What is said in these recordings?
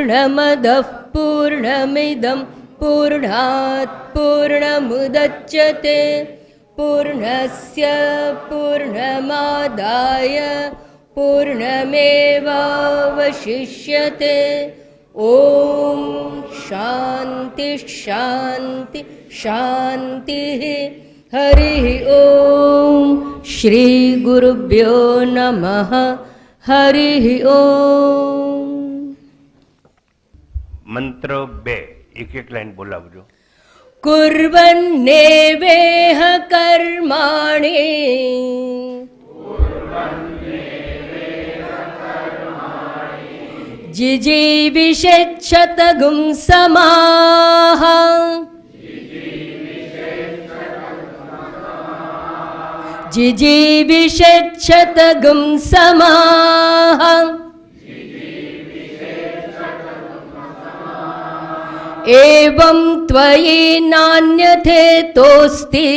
पूर्णमदः पूर्णमिदं पूर्णात् पूर्णमुदच्यते पूर्णस्य पूर्णमादाय पूर्णमेवावशिष्यते। ॐ शान्ति शान्ति शान्तिः। हरिः ॐ श्री गुरुभ्यो नमः। हरिः ॐ। મંત્ર 2 એક લાઈન બોલાવજો. कुर्वन्नेवेह कर्माणि जिजीविषेच्छतगुं समाः जिजीविषेच्छतगुं समाः एवं त्वयि नान्यथेतोऽस्ति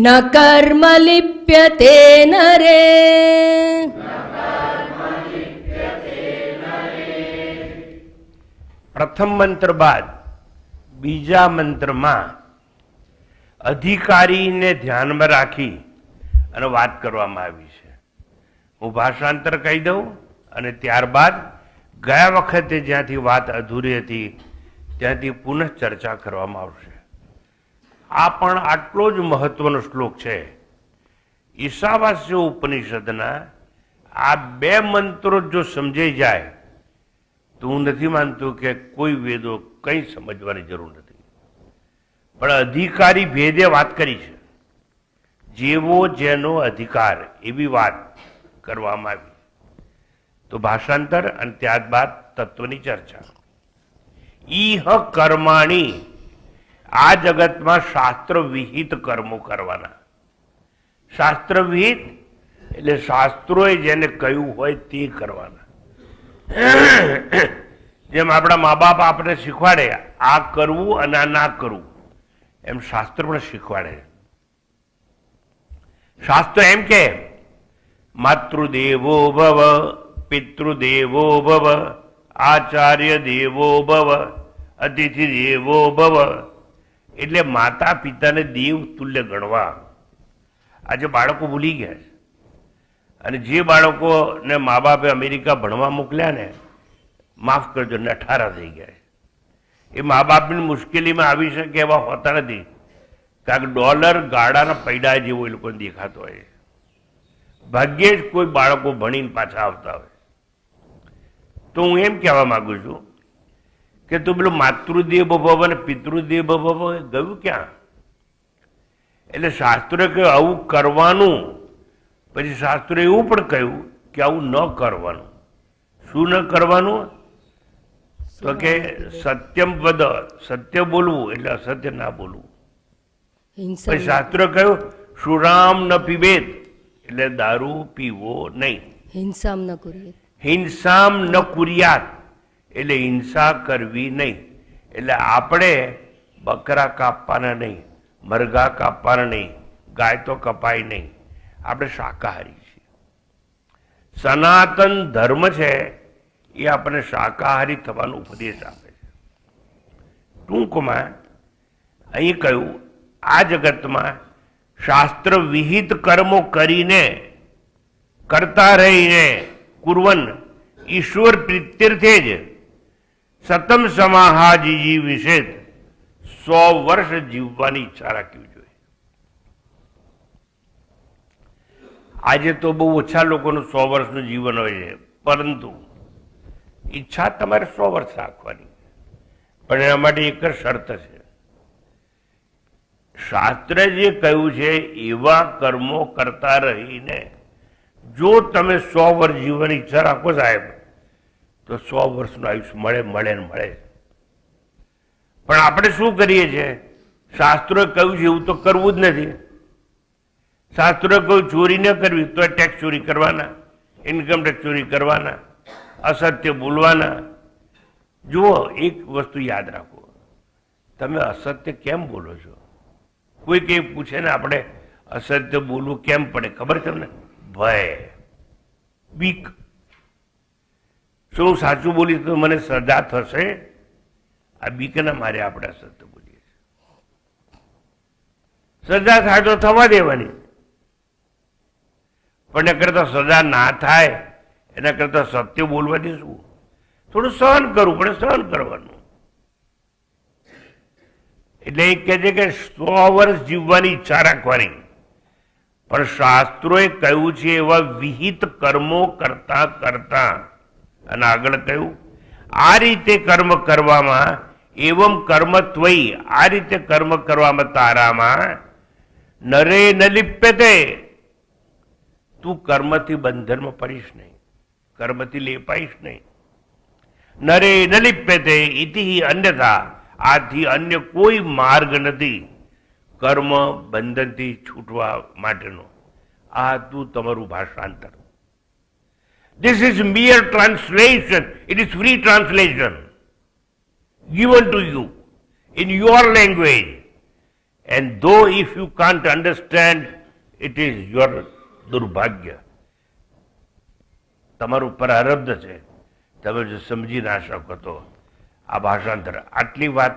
न कर्म लिप्यते नरे। પ્રથમ મંત્ર બાદ બીજા મંત્રમાં અધિકારીને ધ્યાનમાં રાખી અને વાત કરવામાં આવી છે. હું ભાષાંતર કહી દઉં અને ત્યારબાદ ગયા વખતે જ્યાંથી વાત અધૂરી હતી ત્યાંથી પુનઃ ચર્ચા કરવામાં આવશે. આ પણ આટલો જ મહત્વનો શ્લોક છે. ઈશાવાસ્ય ઉપનિષદના આ 2 મંત્રો જો સમજાઈ જાય તો હું નથી માનતું કે કોઈ વેદો કંઈ સમજવાની જરૂર નથી. પણ અધિકારી ભેદે વાત કરી છે. જેવો જેનો અધિકાર એવી વાત કરવામાં આવી. તો ભાષાંતર અને ત્યારબાદ તત્વની ચર્ચા. ઈહ કર્માણી, આ જગતમાં શાસ્ત્ર વિહિત કર્મો કરવાના. શાસ્ત્ર વિહિત એટલે શાસ્ત્રોએ જેને કહ્યું હોય તે કરવાના. જેમ આપણા મા બાપ આપણે શીખવાડે આ કરવું અને આ ના કરવું, એમ શાસ્ત્ર પણ શીખવાડે. શાસ્ત્ર એમ કે માતૃદેવો ભવ, પિતૃદેવો ભવ, આચાર્ય દેવો ભવ, અતિથિ દેવો ભવ. એટલે માતા પિતાને દેવ તુલ્ય ગણવા. આજે બાળકો ભૂલી ગયા છે. અને જે બાળકોને મા બાપે અમેરિકા ભણવા મોકલ્યા ને, માફ કરજો, નઠારા થઈ ગયા છે. એ મા બાપની મુશ્કેલીમાં આવી શકે એવા હોતા નથી. કારણ કે ડોલર ગાડાના પૈડા જેવો એ લોકોને દેખાતો હોય. ભાગ્યે જ કોઈ બાળકો ભણીને પાછા આવતા હોય. તો હું એમ કહેવા માંગુ છું કે તું પેલું માતૃદેવ ભવ અને પિતૃદેવ ભવ ગયું ક્યાં? એટલે શાસ્ત્રોએ કહ્યું આવું કરવાનું. પછી શાસ્ત્રોએ એવું પણ કહ્યું કે આવું ન કરવાનું. શું ન કરવાનું? તો કે સત્યમ વદ, સત્ય બોલવું એટલે અસત્ય ના બોલવું. પછી શાસ્ત્રોએ કહ્યું સુરામ ન પીબેત એટલે દારૂ પીવો નહીં. હિંસામ ન કુર્યાત, હિંસામ ન કુર્યાત એટલે હિંસા કરવી નહીં. એટલે આપણે બકરા કાપવાના નહીં, મરઘા કાપવાના નહીં, ગાય તો કપાય નહીં. આપણે શાકાહારી છીએ. સનાતન ધર્મ છે એ આપણને શાકાહારી થવાનો ઉપદેશ આપે છે. ટૂંકમાં અહીં કહ્યું આ જગતમાં શાસ્ત્ર વિહિત કર્મો કરીને, કરતા રહીને, કુર્વન ઈશ્વર પ્રીત્યર્થે જ સતમ સમાહાજી વિશે 100 વર્ષ જીવવાની ઈચ્છા રાખવી જોઈએ. આજે તો બહુ ઓછા લોકોનું 100 વર્ષનું જીવન હોય છે, પરંતુ ઈચ્છા તમારે 100 વર્ષ રાખવાની. પણ એના માટે એક જ શરત છે. શાસ્ત્રે જે કહ્યું છે એવા કર્મો કરતા રહીને જો તમે 100 વર્ષ જીવવાની ઈચ્છા રાખો સાહેબ, તો 100 વર્ષનું આયુષ્ય મળે મળે ને મળે. પણ આપણે શું કરીએ છીએ? શાસ્ત્રોએ કહ્યું છે એવું તો કરવું જ નથી. શાસ્ત્રોએ કહ્યું ચોરી ન કરવી, તો ટેક્સ ચોરી કરવાના, ઇન્કમ ટેક્સ ચોરી કરવાના, અસત્ય બોલવાના. જુઓ, એક વસ્તુ યાદ રાખો, તમે અસત્ય કેમ બોલો છો? કોઈ કંઈ પૂછે ને આપણે અસત્ય બોલવું કેમ પડે ખબર તમને? ભય, બીક. શું હું સાચું બોલીશ તો મને સજા થશે? આ બીકના મારે આપણે સત્ય બોલીએ છીએ. સજા થાય તો થવા દેવાની, પણ એ કરતા સજા ના થાય એના કરતા સત્ય બોલવાથી શું? થોડું સહન કરવું પડે, સહન કરવાનું. એટલે એ કહે છે કે 100 વર્ષ જીવવાની ઈચ્છા રાખવાની, પણ શાસ્ત્રોએ કહ્યું છે એવા વિહિત કર્મો કરતા કરતા, અને આગળ કહ્યું આ રીતે કર્મ કરવામાં, એવમ કર્મ ત્વયી, આ રીતે કર્મ કરવામાં તારામાં નરે ન લિપ્યતે, તું કર્મથી બંધનમાં પડીશ નહીં, કર્મથી લેપાઈશ નહીં. નરે ન લિપ્યતે ઇતિ અન્યથા, આથી અન્ય કોઈ માર્ગ નથી કર્મ બંધનથી છૂટવા માટેનો. આ હતું તમારું ભાષાંતર. This is mere translation. It is free translation given to you in your language. And though if you can't understand, it is your દુર્ભાગ્ય. તમારું પ્રારબ્ધ છે, તમે જો સમજી ના શકો તો. આ ભાષાંતર, આટલી વાત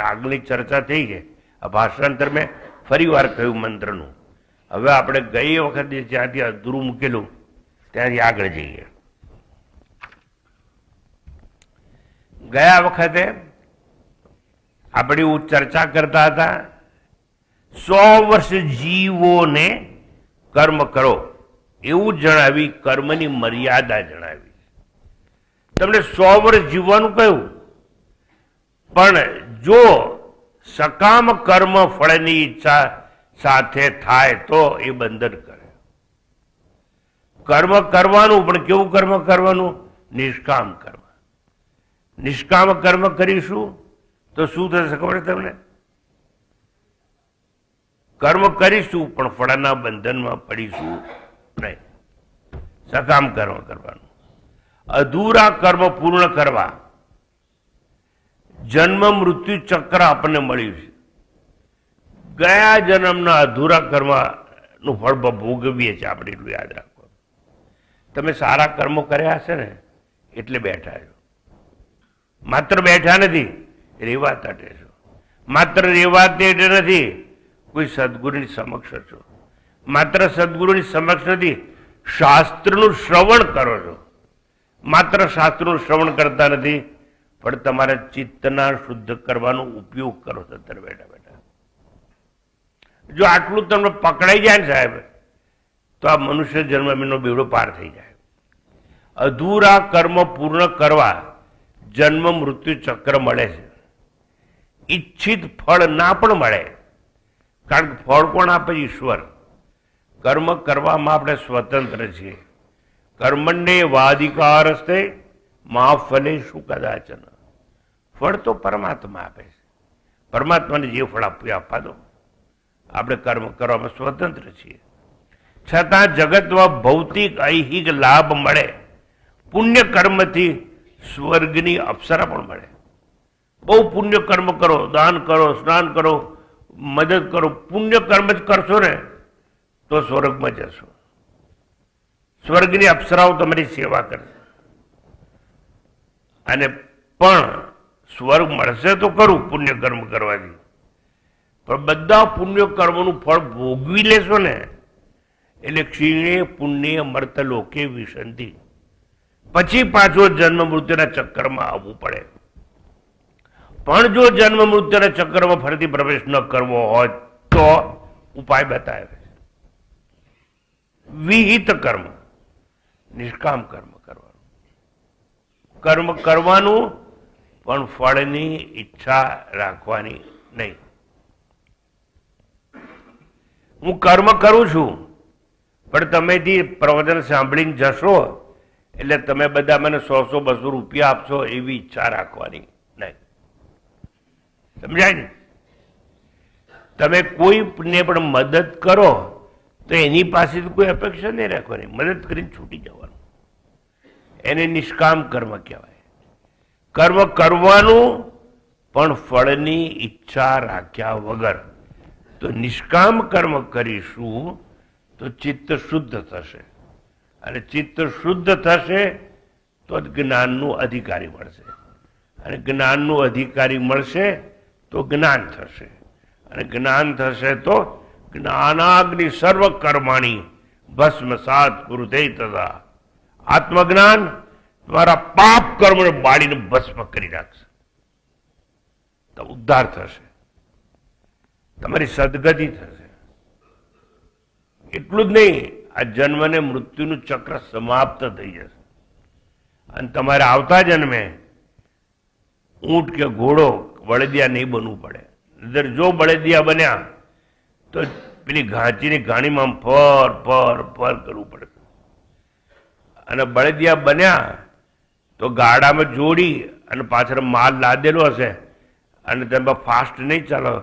આગલી ચર્ચા થઈ છે. આ ભાષાંતર મેં ફરી વાર કહ્યું મંત્રનું. હવે આપણે ગઈ વખતે જ્યાંથી અધૂરું મૂકેલું ત્યાંથી આગળ જઈએ. ગયા વખતે આપણે ચર્ચા કરતા હતા 100 વર્ષ જીવોને કર્મ કરો એવું જણાવી, કર્મની મર્યાદા જણાવી. તમને 100 વર્ષ જીવવાનું કહ્યું, પણ જો સકામ કર્મ ફળની ઈચ્છા સાથે થાય તો એ બંધન કરે. કર્મ કરવાનું, પણ કેવું કર્મ કરવાનું? નિષ્કામ કર્મ. નિષ્કામ કર્મ કરીશું તો શું થશે ખબર તમને? કર્મ કરીશું પણ ફળના બંધનમાં પડીશું નહીં. સકામ કર્મ કરવાનું. અધૂરા કર્મ પૂર્ણ કરવા. જન્મ મૃત્યુ ચક્ર આપણને મળ્યું છે. ગયા જન્મના અધૂરા કર્મનું ફળ ભોગવીએ છીએ આપણે, એટલું યાદ રાખો. તમે સારા કર્મો કર્યા હશે ને એટલે બેઠા છો. માત્ર બેઠા નથી, રેવા તટે છો. માત્ર રેવા તટે નથી, કોઈ સદગુરુની સમક્ષ છો. માત્ર સદગુરુની સમક્ષ નથી, શાસ્ત્રનું શ્રવણ કરો છો. માત્ર શાસ્ત્રનું શ્રવણ કરતા નથી, પણ તમારા ચિત્તના શુદ્ધ કરવાનો ઉપયોગ કરો છો અત્યારે બેઠા બેઠા. જો આટલું તમને પકડાઈ જાય ને સાહેબ, તો આ મનુષ્ય જન્મનો બેડો પાર થઈ જાય. અધૂરા કર્મ પૂર્ણ કરવા જન્મ મૃત્યુ ચક્ર મળે છે. ઈચ્છિત ફળ ના પણ મળે, કારણ કે ફળ કોણ આપે? ઈશ્વર. કર્મ કરવામાં આપણે સ્વતંત્ર છીએ. કર્મણ્ય વાધિકારસ્તે મા ફલેષુ કદાચન. ફળ તો પરમાત્મા આપે છે. પરમાત્માને જે ફળ આપ્યું આપવા દો. આપણે કર્મ કરવામાં સ્વતંત્ર છીએ. છતાં જગતમાં ભૌતિક ઐહિક લાભ મળે. પુણ્ય કર્મથી સ્વર્ગની અપ્સરા પણ મળે. બહુ પુણ્ય કર્મ કરો, દાન કરો, સ્નાન કરો, મદદ કરો, પુણ્ય કર્મ જ કરશો ને તો સ્વર્ગમાં જશો. સ્વર્ગની અપ્સરાઓ તમારી સેવા કરશે. અને પણ સ્વર્ગ મળશે તો ખરું પુણ્ય કર્મ કરવાથી, પણ બધા પુણ્ય કર્મનું ફળ ભોગવી લેશો ને એટલે ક્ષીણે પુણ્ય મર્ત લોકે વિસંતિ. પછી પાછો જન્મ મૃત્યુના ચક્કરમાં આવવું પડે. પણ જો જન્મ મૃત્યુના ચક્કરમાં ફરીથી પ્રવેશ ન કરવો હોય તો ઉપાય બતાવે. વિહિત કર્મ, નિષ્કામ કર્મ કરવાનું. કર્મ કરવાનું પણ ફળની ઈચ્છા રાખવાની નહીં. હું કર્મ કરું છું, પણ તમેથી પ્રવચન સાંભળીને જશો એટલે તમે બધા મને 100-200 રૂપિયા આપશો એવી ઈચ્છા રાખવાની નહીં. સમજાય ને? તમે કોઈને પણ મદદ કરો તો એની પાસેથી કોઈ અપેક્ષા નહીં રાખવાની, મદદ કરીને છૂટી જવાનું. એને નિષ્કામ કર્મ કહેવાય. કર્મ કરવાનું પણ ફળની ઈચ્છા રાખ્યા વગર. તો નિષ્કામ કર્મ કરીશું તો ચિત્ત શુદ્ધ થશે, અને ચિત્ત શુદ્ધ થશે તો જ જ્ઞાનનું અધિકારી મળશે, અને જ્ઞાનનું અધિકારી મળશે તો જ્ઞાન થશે, અને જ્ઞાન થશે તો જ્ઞાનાગ્નિ સર્વ કર્માણી ભસ્મસાત કુરુતે તથા. આત્મજ્ઞાન તમારા પાપ કર્મને બાળીને ભસ્મ કરી નાખશે, તો ઉદ્ધાર થશે, તમારી સદગતિ થશે. એટલું જ નહીં, આ જન્મ ને મૃત્યુનું ચક્ર સમાપ્ત થઈ જશે, અને તમારે આવતા જન્મે ઊંટ કે ઘોડો બળદિયા નહીં બનવું પડે. નહીતર જો બળદિયા બન્યા તો પેલી ઘાંચીની ઘાણીમાં ફર ફર ફર કરવું પડે, અને બળદિયા બન્યા તો ગાડામાં જોડી અને પાછળ માલ લાદેલો હશે, અને તમે ફાસ્ટ નહીં ચાલો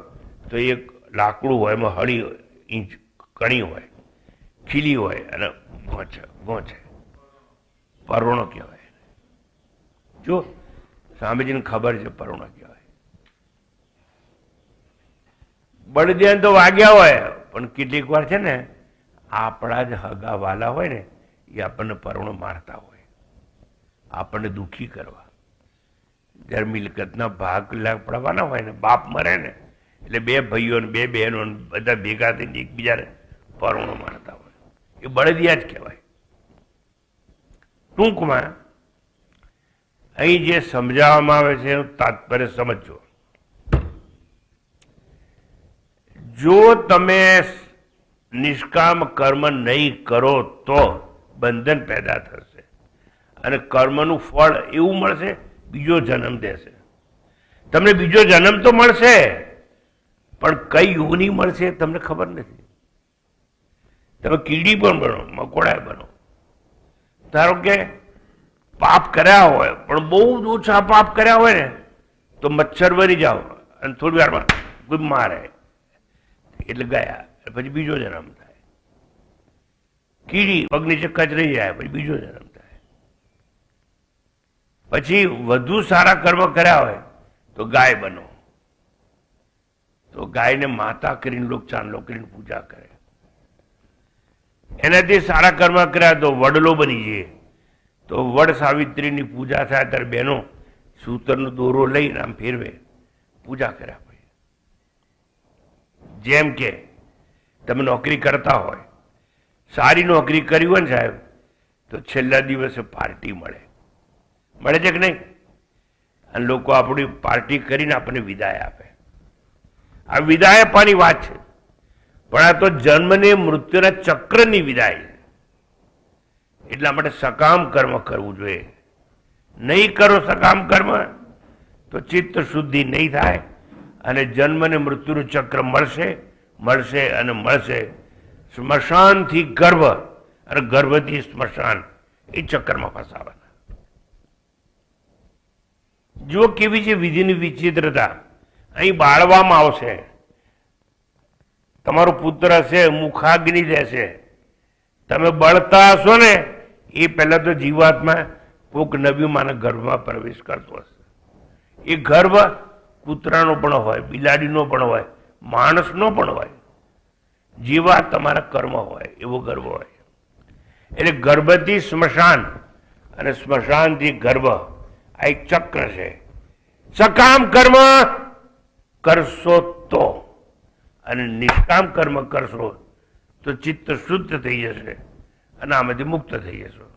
તો એક લાકડું હોય, એમાં હળી ઇંચ કણી હોય, ખીલી હોય, અને ગોંચે ગોંચે પરોણો કહેવાય. જો સ્વામીજીને ખબર છે પરોણો કહેવાય. બળદિયાને તો વાગ્યા હોય, પણ કેટલીક વાર છે ને આપણા જ હગા વાલા હોય ને એ આપણને પરોણો મારતા હોય, આપણને દુઃખી કરવા. જ્યારે મિલકતના ભાગ પડવાના હોય ને, બાપ મરે ને એટલે બે ભાઈઓ ને બે બહેનો બધા ભેગા થઈને એકબીજાને પરોણો મારતા હોય, એ બળદિયા જ કહેવાય. ટૂંકમાં અહીં જે સમજાવવામાં આવે છે એનું તાત્પર્ય સમજો. જો તમે નિષ્કામ કર્મ નહીં કરો તો બંધન પેદા થશે, અને કર્મનું ફળ એવું મળશે, બીજો જન્મ દેશે. તમને બીજો જન્મ તો મળશે, પણ કઈ યોની મળશે તમને ખબર નથી. તમે કીડી પણ બનો, મકોડા બનો. ધારો કે પાપ કર્યા હોય, પણ બહુ ઓછા પાપ કર્યા હોય ને તો મચ્છર બની જાઓ, અને થોડી વારમાં કોઈ મારે એટલે ગયા, પછી બીજો જન્મ થાય. કીડી પગ નીચે કચરી જાય, પછી બીજો જન્મ થાય. પછી વધુ સારા કર્મ કર્યા હોય તો ગાય બનો, તો ગાયને માતા કરીને લોક ચાંદલો કરીને પૂજા કરે. એનાથી સારા કર્મ કર્યા તો વડલો બની જાય, તો વડ સાવિત્રીની પૂજા થાય ત્યારે બહેનો સૂતરનો દોરો લઈને આમ ફેરવે, પૂજા કર્યા. જેમ કે તમે નોકરી કરતા હોય, સારી નોકરી કરી હોય ને સાહેબ, તો છેલ્લા દિવસે પાર્ટી મળે, મળે છે કે નહીં? અને લોકો આપણી પાર્ટી કરીને આપણને વિદાય આપે. આ વિદાય આપવાની વાત છે, પણ આ તો જન્મને મૃત્યુના ચક્રની વિદાય છે. એટલા માટે સકામ કર્મ કરવું જોઈએ. નહીં કરો સકામ કર્મ તો ચિત્ત શુદ્ધિ નહીં થાય, અને જન્મ ને મૃત્યુનું ચક્ર મળશે મળશે અને મળશે. સ્મશાનથી ગર્ભ અને ગર્ભથી સ્મશાન, એ ચક્રમાં ફસાવાના. જો કેવી છે વિધિની વિચિત્રતા. અહીં બાળવામાં આવશે, તમારો પુત્ર હશે, મુખાગ્નિ રહેશે, તમે બળતા હશો ને એ પહેલા તો જીવાત્મા કોઈક નબીમાના ગર્ભમાં પ્રવેશ કરતો હશે. એ ગર્ભ કૂતરાનો પણ હોય, બિલાડીનો પણ હોય, માણસનો પણ હોય. જેવા તમારા કર્મ હોય એવો ગર્ભ હોય. એટલે ગર્ભથી સ્મશાન અને સ્મશાનથી ગર્ભ, આ એક ચક્ર છે. સકામ કર્મ કરશો તો, અને નિષ્કામ કર્મ કરશો તો ચિત્ત શુદ્ધ થઈ જશે, અને આમાંથી મુક્ત થઈ જશો.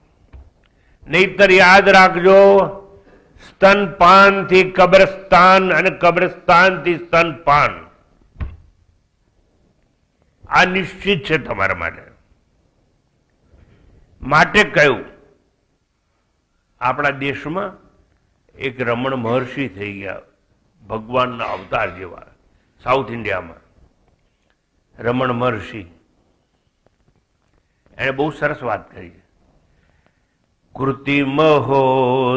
નહીતર યાદ રાખજો, સ્તનપાન થી કબ્રસ્તાન અને કબ્રસ્તાન થી સ્તનપાન, આ નિશ્ચિત છે તમારા માટે. માટે કહ્યું, આપણા દેશમાં એક રમણ મહર્ષિ થઈ ગયા, ભગવાનના અવતાર જેવા. સાઉથ ઇન્ડિયામાં રમણ મહર્ષિ, એને બહુ સરસ વાત કરી છે. કૃતિમહો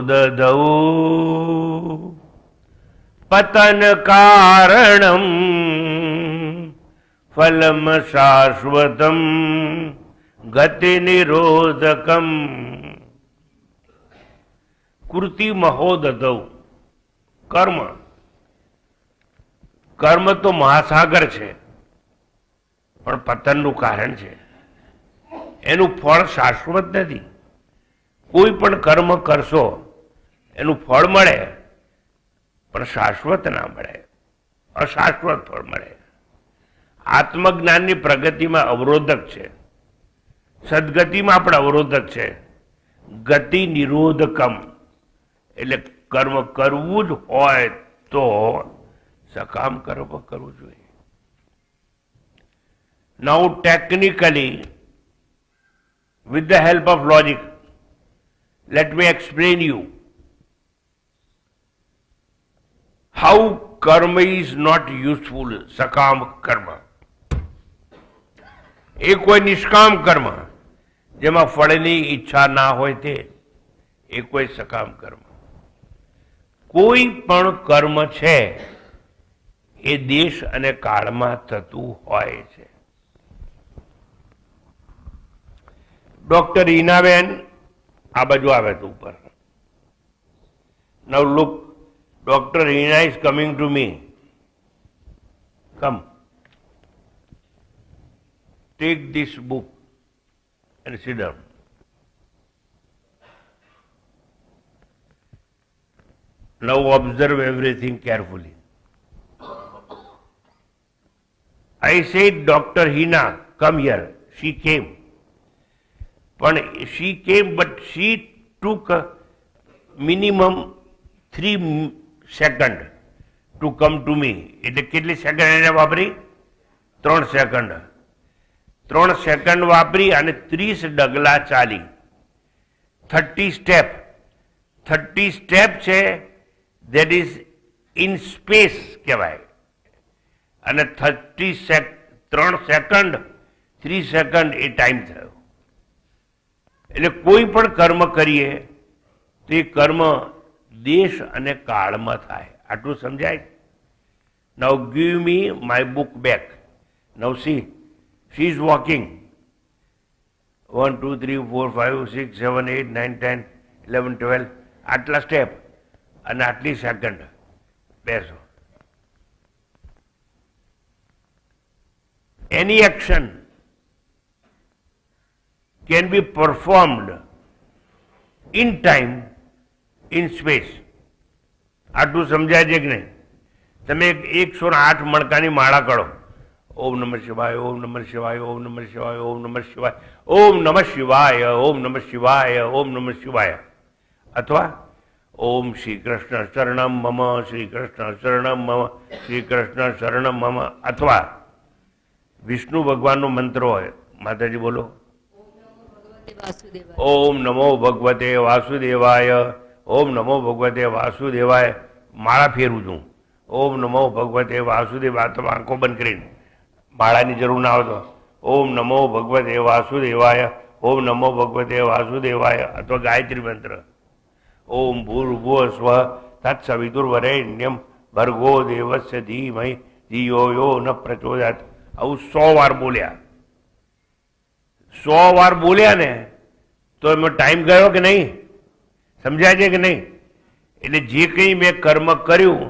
દદૌ પતન કારણમ ફલમ શાશ્વતમ ગતિ નિરોધકમ. કૃતિમહો દદૌ, કર્મ. કર્મ તો મહાસાગર છે, પણ પતનનું કારણ છે. એનું ફળ શાશ્વત નથી. કોઈ પણ કર્મ કરશો એનું ફળ મળે, પણ શાશ્વત ના મળે, અશાશ્વત ફળ મળે. આત્મજ્ઞાનની પ્રગતિમાં અવરોધક છે, સદગતિમાં પણ અવરોધક છે. ગતિ નિરોધકમ એટલે કર્મ કરવું જ હોય તો સકામ કર્મ કરવું જોઈએ. નાઉ technically, with the help of logic, let me explain you how karma is not useful. સકામ કર્મ એ કોઈ નિષ્કામ કર્મ જેમાં ફળની ઈચ્છા ના હોય તે, એ કોઈ સકામ કર્મ. કોઈ પણ કર્મ છે એ દેશ અને કાળમાં થતું હોય છે. ડોક્ટર ઈનાબેન આ બાજુ આવે તો ઉપર. Now look, doctor Ina is coming to me. Come, take this book and sit down. Now observe everything carefully. I said, Dr. Hina, come here. She came. But she took a minimum 3 seconds to come to me. એટલે કેટલી second એને વાપરી? 3 second. 3 second વાપરી અને 30 ડગલા ચાલી. 30 step. 30 step છે, that is in space કહેવાય. અને 3 સેકન્ડ 3 સેકન્ડ એ ટાઈમ થયો. એટલે કોઈ પણ કર્મ કરીએ તો એ કર્મ દેશ અને કાળમાં થાય. આટલું સમજાય? Now give me my book back. Now see, she is walking. 1, 2, 3, 4, 5, 6, 7, 8, 9, 10, 11, 12. આટલા સ્ટેપ અને આટલી સેકન્ડ. બેસો. Any action can be performed in time, in space. આટલું સમજાય છે કે નહીં? તમે 108 મણકાની માળા કરો. ઓમ નમઃ શિવાય, ઓમ નમઃ શિવાય, ઓમ નમઃ શિવાય, ઓમ નમઃ શિવાય, ઓમ નમઃ શિવાય, ઓમ નમઃ શિવાય, ઓમ નમઃ શિવાય. અથવા ઓમ શ્રી કૃષ્ણ શરણમ મમ, શ્રી કૃષ્ણ શરણમ મમ, શ્રી કૃષ્ણ શરણમ મમ. અથવા વિષ્ણુ ભગવાનનો મંત્ર હોય, માતાજી બોલો, ઓમ નમો ભગવતે વાસુદેવાય, ઓમ નમો ભગવતે વાસુદેવાય. માળા ફેરવું છું. ઓમ નમો ભગવતે વાસુદેવાય. અથવા આંખો બંધ કરીને, માળાની જરૂર ના હોય તો ઓમ નમો ભગવતે વાસુદેવાય, ઓમ નમો ભગવતે વાસુદેવાય. અથવા ગાયત્રી મંત્ર, ઓમ ભૂર્ભુવઃ સ્વઃ તત્સવિતુર્વરેણ્યમ ભર્ગો દેવસ્ય ધીમહિ ધિયો યો ન પ્રચોદયાત. આવું 100 વાર બોલ્યા. 100 વાર બોલ્યા ને તો એમાં ટાઈમ ગયો કે નહીં? સમજાય છે કે નહીં? એટલે જે કંઈ મેં કર્મ કર્યું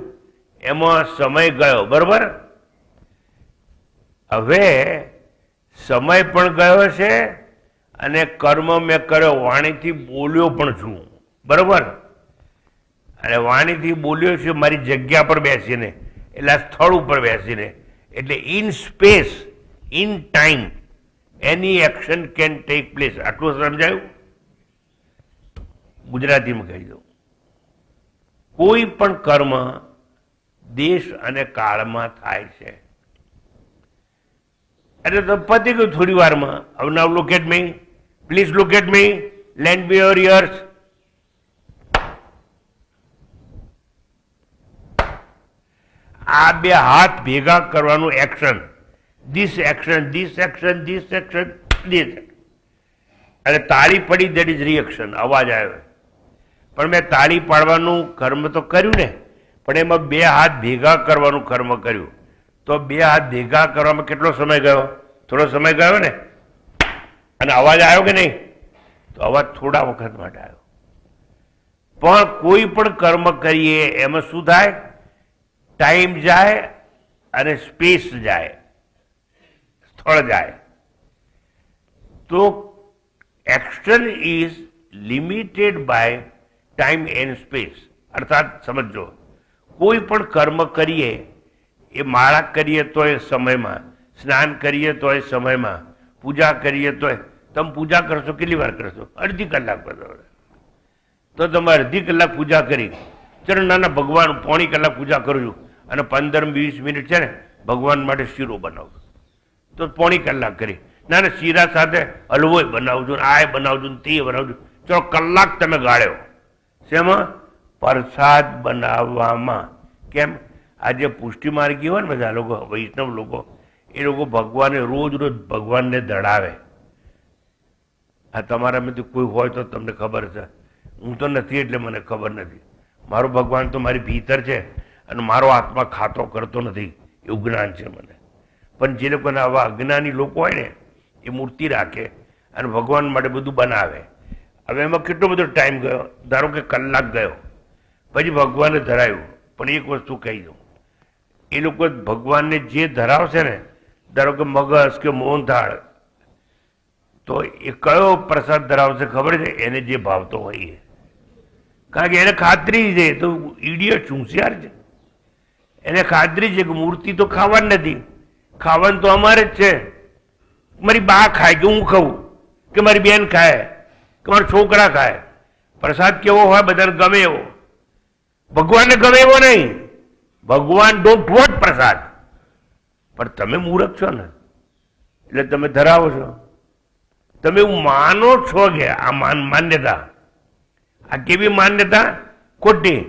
એમાં સમય ગયો. બરોબર? હવે સમય પણ ગયો છે અને કર્મ મેં કર્યો, વાણીથી બોલ્યો પણ છું. બરોબર? અને વાણીથી બોલ્યો છે મારી જગ્યા પર બેસીને, એટલે આ સ્થળ ઉપર બેસીને. એટલે in space, in time, any action can take place. આટલું સમજાયું? ગુજરાતીમાં કહી દઉં, કોઈ પણ કર્મ દેશ અને કાળમાં થાય છે. એટલે તો પતી ગયું થોડી વારમાં. હવે now look at me, please look at me, lend me your ears. આ બે હાથ ભેગા કરવાનું action. This action, this action, this action, this. અને તાળી પડી, દેટ ઇઝ રિએક્શન. અવાજ આવ્યો. પણ મેં તાળી પાડવાનું કર્મ તો કર્યું ને, પણ એમાં બે હાથ ભેગા કરવાનું કર્મ કર્યું. તો બે હાથ ભેગા કરવામાં કેટલો સમય ગયો? થોડો સમય ગયો ને. અને અવાજ આવ્યો કે નહીં? તો અવાજ થોડા વખત માટે આવ્યો. પણ કોઈ પણ કર્મ કરીએ એમાં શું થાય? ટાઈમ જાય અને સ્પેસ જાય, સ્થળ જાય. તો action is limited by time and space. અર્થાત સમજો, કોઈ પણ કર્મ કરીએ એ માળા કરીએ તો એ સમયમાં, સ્નાન કરીએ તો એ સમયમાં, પૂજા કરીએ તો તમે પૂજા કરશો કેટલી વાર કરશો? અડધી કલાક બધા. તો તમે અડધી કલાક પૂજા કરી, ચલો નાના ભગવાન પોણી કલાક પૂજા કરું છું અને 15-20 મિનિટ છે ને ભગવાન માટે શીરો બનાવું તો પોણી કલાક કરી, ના ના શીરા સાથે હલવો બનાવજો, આ બનાવજો, તે બનાવજો, ચલો કલાક તમે ગાળ્યો. શેમાં? પ્રસાદ બનાવવામાં. કેમ? આજે પુષ્ટિ માર્ગી હોય ને બધા લોકો, વૈષ્ણવ લોકો, એ લોકો ભગવાને રોજ રોજ ભગવાનને દડાવે. આ તમારામાંથી કોઈ હોય તો તમને ખબર છે, હું તો નથી એટલે મને ખબર નથી. મારો ભગવાન તો મારી ભીતર છે અને મારો આત્મા ખાતો કરતો નથી, એવું જ્ઞાન છે મને. પણ જે લોકોના આવા અજ્ઞાની લોકો હોય ને એ મૂર્તિ રાખે અને ભગવાન માટે બધું બનાવે. હવે એમાં કેટલો બધો ટાઈમ ગયો, ધારો કે કલાક ગયો, પછી ભગવાને ધરાયું. પણ એક વસ્તુ કહી દઉં, એ લોકો ભગવાનને જે ધરાવશે ને, ધારો કે મગજ કે મોહનથાળ, તો એ કયો પ્રસાદ ધરાવશે ખબર છે? એને જે ભાવતો હોય એ. કારણ કે એને ખાતરી છે, તો ઇડિયટ હોશિયાર છે, એને ખાતરી છે કે મૂર્તિ તો ખાવાની નથી, ખાવાનું તો અમારે જ છે. મારી બા ખાય કે હું ખાઉં, કે મારી બેન ખાય કે મારા છોકરા ખાય. પ્રસાદ કેવો હોય? બધાને ગમે એવો. ભગવાનને ગમે એવો નહીં. ભગવાન ડોન્ટ વોન્ટ પ્રસાદ. પણ તમે મૂર્ખ છો ને, એટલે તમે ધરાવો છો. તમે એવું માનો છો કે આ માન્યતા, આ કેવી માન્યતા? ખોટી.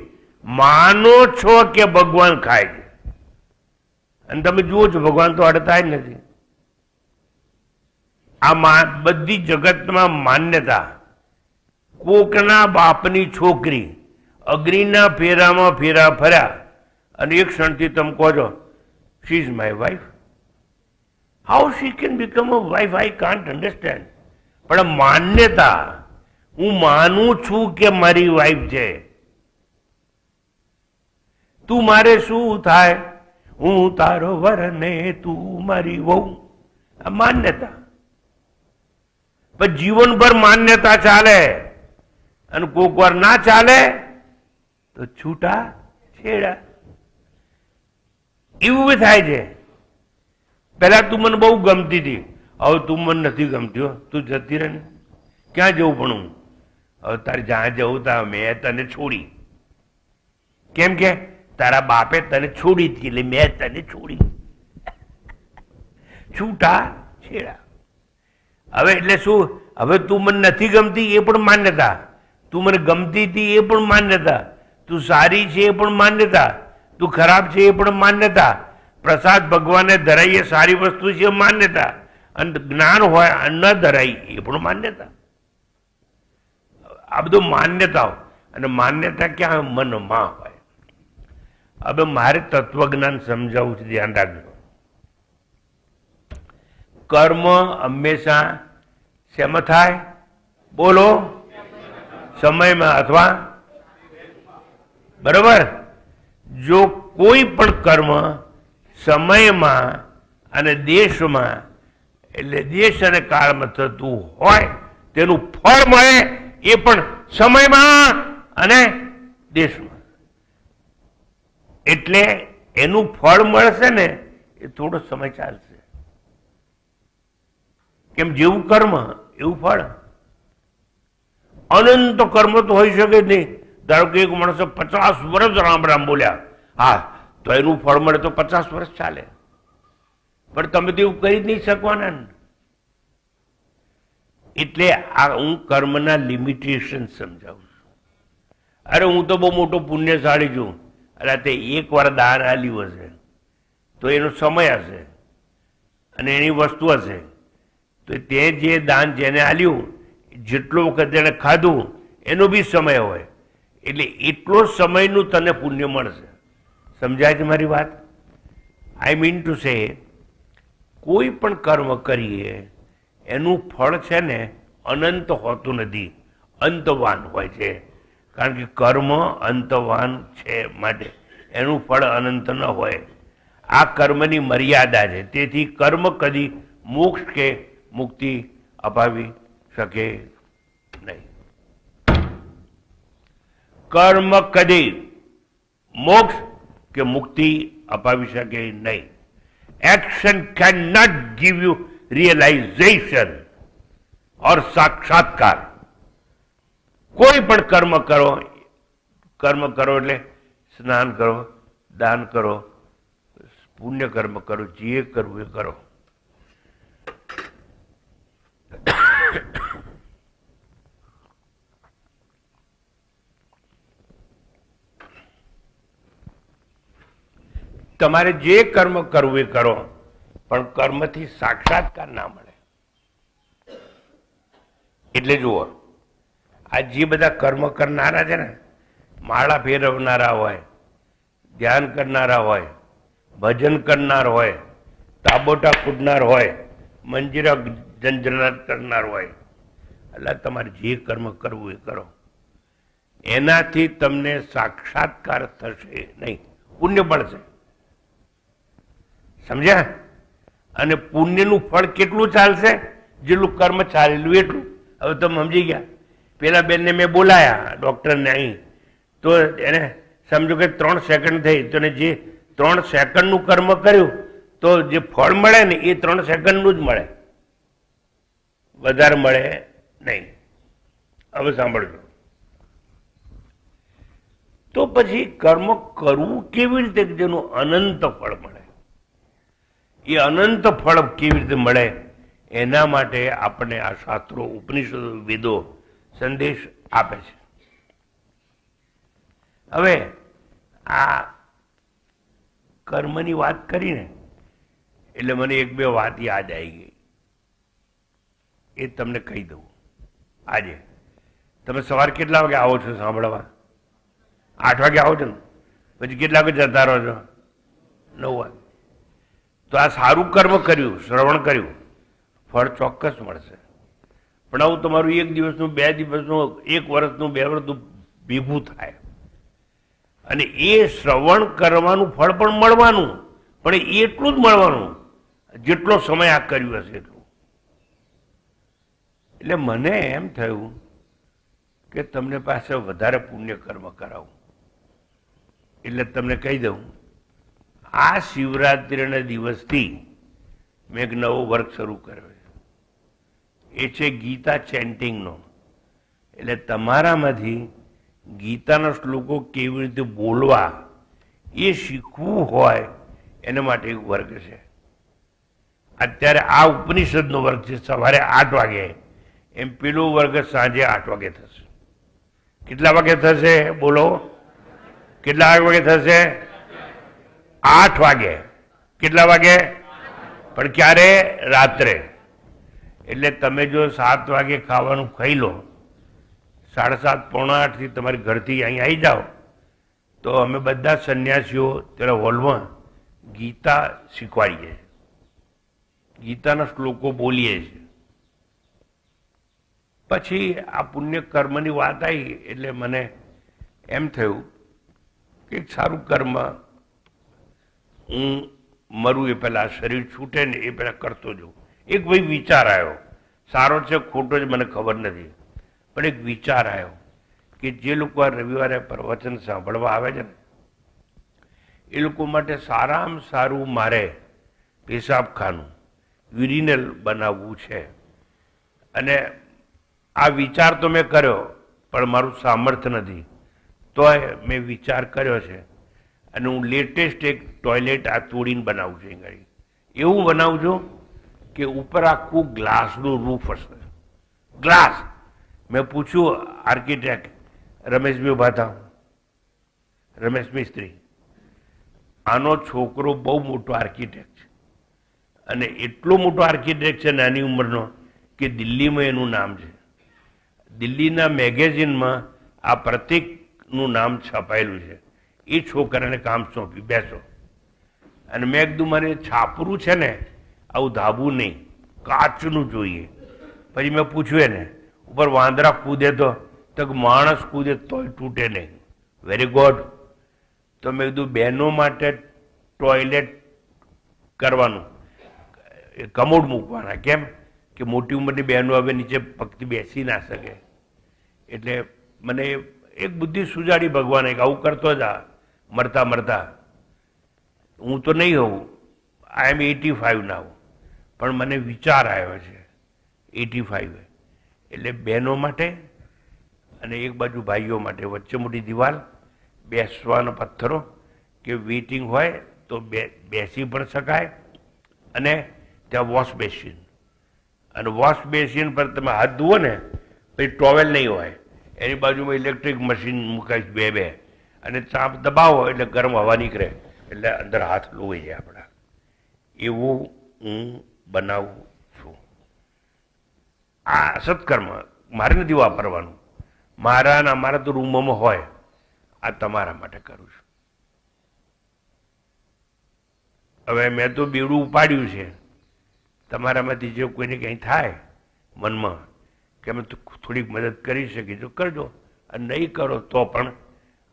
માનો છો કે ભગવાન ખાય છે અને તમે જુઓ છો ભગવાન તો અડતા જ નથી. આ બધી જગતમાં માન્યતા. કોકના બાપની છોકરી અગ્નિના ફેરામાં ફેરા ફર્યા અને એક ક્ષણથી તમે કહો છો she is my wife. How she can become a wife? I can't understand. પણ માન્યતા, હું માનું છું કે મારી વાઇફ છે. તું મારે શું થાય? હું તારો વર ને તું મારી વહુ. આ માન્યતા. પણ જીવનભર માન્યતા ચાલે અને કોક વાર ના ચાલે તો છૂટા છેડા. એવું થાય છે. પેલા તું મને બહુ ગમતી હતી, હવે તું મને નથી ગમતી, તું જતી રહે ને. ક્યાં જવું પણ હું? હવે તારે જ્યાં જવું ત્યાં મેં તને છોડી. કેમ કે તારા બાપે તને છોડી હતી એટલે મેં તને છોડી. છૂટા છેડા. હવે એટલે શું? હવે તું મને નથી ગમતી એ પણ માન્યતા, તું મને ગમતી હતી એ પણ માન્યતા, તું સારી છે એ પણ માન્યતા, તું ખરાબ છે એ પણ માન્યતા. પ્રસાદ ભગવાને ધરાઈએ સારી વસ્તુ છે માન્યતા, અને જ્ઞાન હોય ન ધરાઈ એ પણ માન્યતા. આ બધું માન્યતાઓ. અને માન્યતા ક્યાં? મનમાં હોય. હવે મારે તત્વજ્ઞાન સમજાવવું છે, ધ્યાન રાખજો. કર્મ હંમેશા શેમાં થાય? બોલો. સમયમાં અથવા બરોબર. જો કોઈ પણ કર્મ સમયમાં અને દેશમાં, એટલે દેશ અને કાળમાં થતું હોય, તેનું ફળ મળે એ પણ સમયમાં અને દેશમાં. એટલે એનું ફળ મળશે ને એ થોડો સમય ચાલશે. કેમ? જેવું કર્મ એવું ફળ. અનંત કર્મ તો હોઈ શકે જ નહીં. ધારો કે એક માણસે 50 વર્ષ રામ રામ બોલ્યા, હા, તો એનું ફળ મળે તો 50 વર્ષ ચાલે. પણ તમે તો એવું કરી જ નહીં શકવાના ને. એટલે આ હું કર્મના લિમિટેશન સમજાવું છું. અરે હું તો બહુ મોટો પુણ્યશાળી છું, અરે તે એક વાર દાન આલ્યું હશે તો એનો સમય હશે અને એની વસ્તુ હશે, તો તે જે દાન જેને આલ્યું, જેટલો વખત એને ખાધું એનો બી સમય હોય, એટલે એટલો સમયનું તને પુણ્ય મળશે. સમજાય છે મારી વાત? આઈ મીન ટુ સે, કોઈ પણ કર્મ કરીએ એનું ફળ છે ને અનંત હોતું નથી, અંતવાન હોય છે. કારણ કે કર્મ અંતવાન છે, માટે એનું ફળ અનંત ન હોય. આ કર્મની મર્યાદા છે. તેથી કર્મ કદી મોક્ષ કે મુક્તિ અપાવી શકે નહીં. કર્મ કદી મોક્ષ કે મુક્તિ અપાવી શકે નહીં. Action can not give you realization or સાક્ષાત્કાર. કોઈ પણ કર્મ કરો એટલે સ્નાન કરો, દાન કરો, પુણ્ય કર્મ કરો, જે કરવું એ કરો. તમારે જે કર્મ કરવું એ કરો, પણ કર્મથી સાક્ષાત્કાર ના મળે. એટલે જુઓ, આ જે બધા કર્મ કરનારા છે ને, માળા ફેરવનારા હોય, ધ્યાન કરનારા હોય, ભજન કરનાર હોય, તાબોટા કૂદનાર હોય, મંજીરા ઝંઝનાટ કરનાર હોય, એટલે તમારે જે કર્મ કરવું એ કરો. એનાથી તમને સાક્ષાત્કાર થશે નહીં, પુણ્ય મળશે. સમજ્યા? અને પુણ્યનું ફળ કેટલું ચાલશે? જેટલું કર્મ ચાલેલું એટલું. હવે તમે સમજી ગયા. પેલા બેનને મેં બોલાયા ડૉક્ટરને અહીં, તો એને સમજો કે 3 સેકન્ડ થઈ, તો જે 3 સેકન્ડનું કર્મ કર્યું તો જે ફળ મળે ને એ 3 સેકન્ડનું જ મળે, વધારે મળે નહીં. હવે સાંભળજો. તો પછી કર્મ કરવું કેવી રીતે કે જેનું અનંત ફળ મળે? એ અનંત ફળ કેવી રીતે મળે? એના માટે આપણને આ શાસ્ત્રો, ઉપનિષદો, વેદો સંદેશ આપે છે. હવે આ કર્મની વાત કરીને એટલે મને 1-2 વાત યાદ આવી ગઈ, એ તમને કહી દઉં. આજે તમે સવારે કેટલા વાગે આવો છો સાંભળવા? 8 વાગે આવો છો ને? પછી કેટલા વાગે જતા રહો છો? 9 વાગે. તો આ સારું કર્મ કર્યું, શ્રવણ કર્યું, ફળ ચોક્કસ મળશે. પણ આવું તમારું 1 દિવસનું, 2 દિવસનું, 1 વર્ષનું, 2 વર્ષનું ભેગું થાય. અને એ શ્રવણ કરવાનું ફળ પણ મળવાનું, પણ એટલું જ મળવાનું જેટલો સમય આ કર્યું હશે એટલું. એટલે મને એમ થયું કે તમને પાસે વધારે પુણ્ય કર્મ કરાવું. એટલે તમને કહી દઉં, આ શિવરાત્રિના દિવસથી મેં એક નવો વર્ગ શરૂ કર્યો છે. એ છે ગીતા ચેન્ટિંગનો. એટલે તમારામાંથી ગીતાના શ્લોકો કેવી રીતે બોલવા એ શીખવું હોય એના માટે એક વર્ગ છે. અત્યારે આ ઉપનિષદનો વર્ગ છે, સવારે 8 વાગે. એમ પેલો વર્ગ સાંજે 8 વાગે થશે. કેટલા વાગે થશે? બોલો, કેટલા વાગે થશે? 8 વાગે. કેટલા વાગે? પણ ક્યારે? રાત્રે. એટલે તમે જો 7 વાગે ખાવાનું ખાઈ લો, 7:30, પોણા 8થી તમારી ઘરથી અહીં આવી જાઓ, તો અમે બધા સંન્યાસીઓ તેના હોલમાં ગીતા શીખવાડીએ છીએ, ગીતાના શ્લોકો બોલીએ છીએ. પછી આ પુણ્ય કર્મની વાત આવી એટલે મને એમ થયું કે સારું કર્મ હું મરું એ પહેલાં, શરીર છૂટે ને એ પહેલાં કરતો જાઉં. એક ભાઈ વિચાર આવ્યો, સારો છે ખોટો જ મને ખબર નથી, પણ એક વિચાર આવ્યો કે જે લોકો આ રવિવારે પ્રવચન સાંભળવા આવે છે ને, એ લોકો માટે સારામાં સારું મારે પેશાબખાનું, યુરિનલ બનાવવું છે. અને આ વિચાર તો મેં કર્યો, પણ મારું સામર્થ્ય નથી. તોય મેં વિચાર કર્યો છે અને હું લેટેસ્ટ એક ટોયલેટ આ તોડીને બનાવું છું. અહીં એવું બનાવું છું કે ઉપર આખું ગ્લાસનું રૂફ હશે. ગ્લાસ. મેં પૂછ્યું આર્કિટેક્ટ રમેશભાઈ ઉભા હતા, રમેશ મિસ્ત્રી, આનો છોકરો બહુ મોટો આર્કિટેક્ટ છે અને એટલો મોટો આર્કિટેક્ટ છે નાની ઉંમરનો કે દિલ્હીમાં એનું નામ છે. દિલ્હીના મેગેઝિનમાં આ પ્રતીકનું નામ છપાયેલું છે. એ છોકરાને કામ સોંપ્યું, બેસો. અને મેં કીધું મને છાપરું છે ને આવું ધાબું નહીં, કાચનું જોઈએ. પછી મેં પૂછ્યું એને, ઉપર વાંદરા કૂદે તો માણસ કૂદે તોય તૂટે નહીં. Very good. તો મેં કીધું બહેનો માટે ટોયલેટ કરવાનું, કમોડ મૂકવાના. કેમ કે કે મોટી ઉંમરની બહેનો હવે નીચે પગથી બેસી ના શકે. એટલે મને એક બુદ્ધિ સુજાડી ભગવાને કે આવું કરતો જા મરતા મરતા. હું તો નહીં હોઉં, આઈ એમ 85 નાવ, પણ મને વિચાર આવ્યો છે 85 એટલે બહેનો માટે અને એક બાજુ ભાઈઓ માટે વચ્ચે મોટી દિવાલ, બેસવાના પથ્થરો કે વેઇટિંગ હોય તો બેસી પણ શકાય, અને ત્યાં વોશ બેસિન, અને વોશ બેસિન પર તમે હાથ ધુઓ ને પછી ટોવેલ નહીં હોય, એની બાજુમાં ઇલેક્ટ્રિક મશીન મુકાય બે, અને ચાપ દબાવો એટલે ગરમ હવા નીકળે એટલે અંદર હાથ લોહી જાય આપણા. એવું હું બનાવું છું. આ સત્કર્મ મારે નથી વાપરવાનું, મારા તો રૂમોમાં હોય. આ તમારા માટે કરું છું. હવે મેં તો બેડું ઉપાડ્યું છે. તમારામાંથી જો કોઈને કંઈ થાય મનમાં કે અમે થોડીક મદદ કરી શકીએ તો કરજો, અને નહીં કરો તો પણ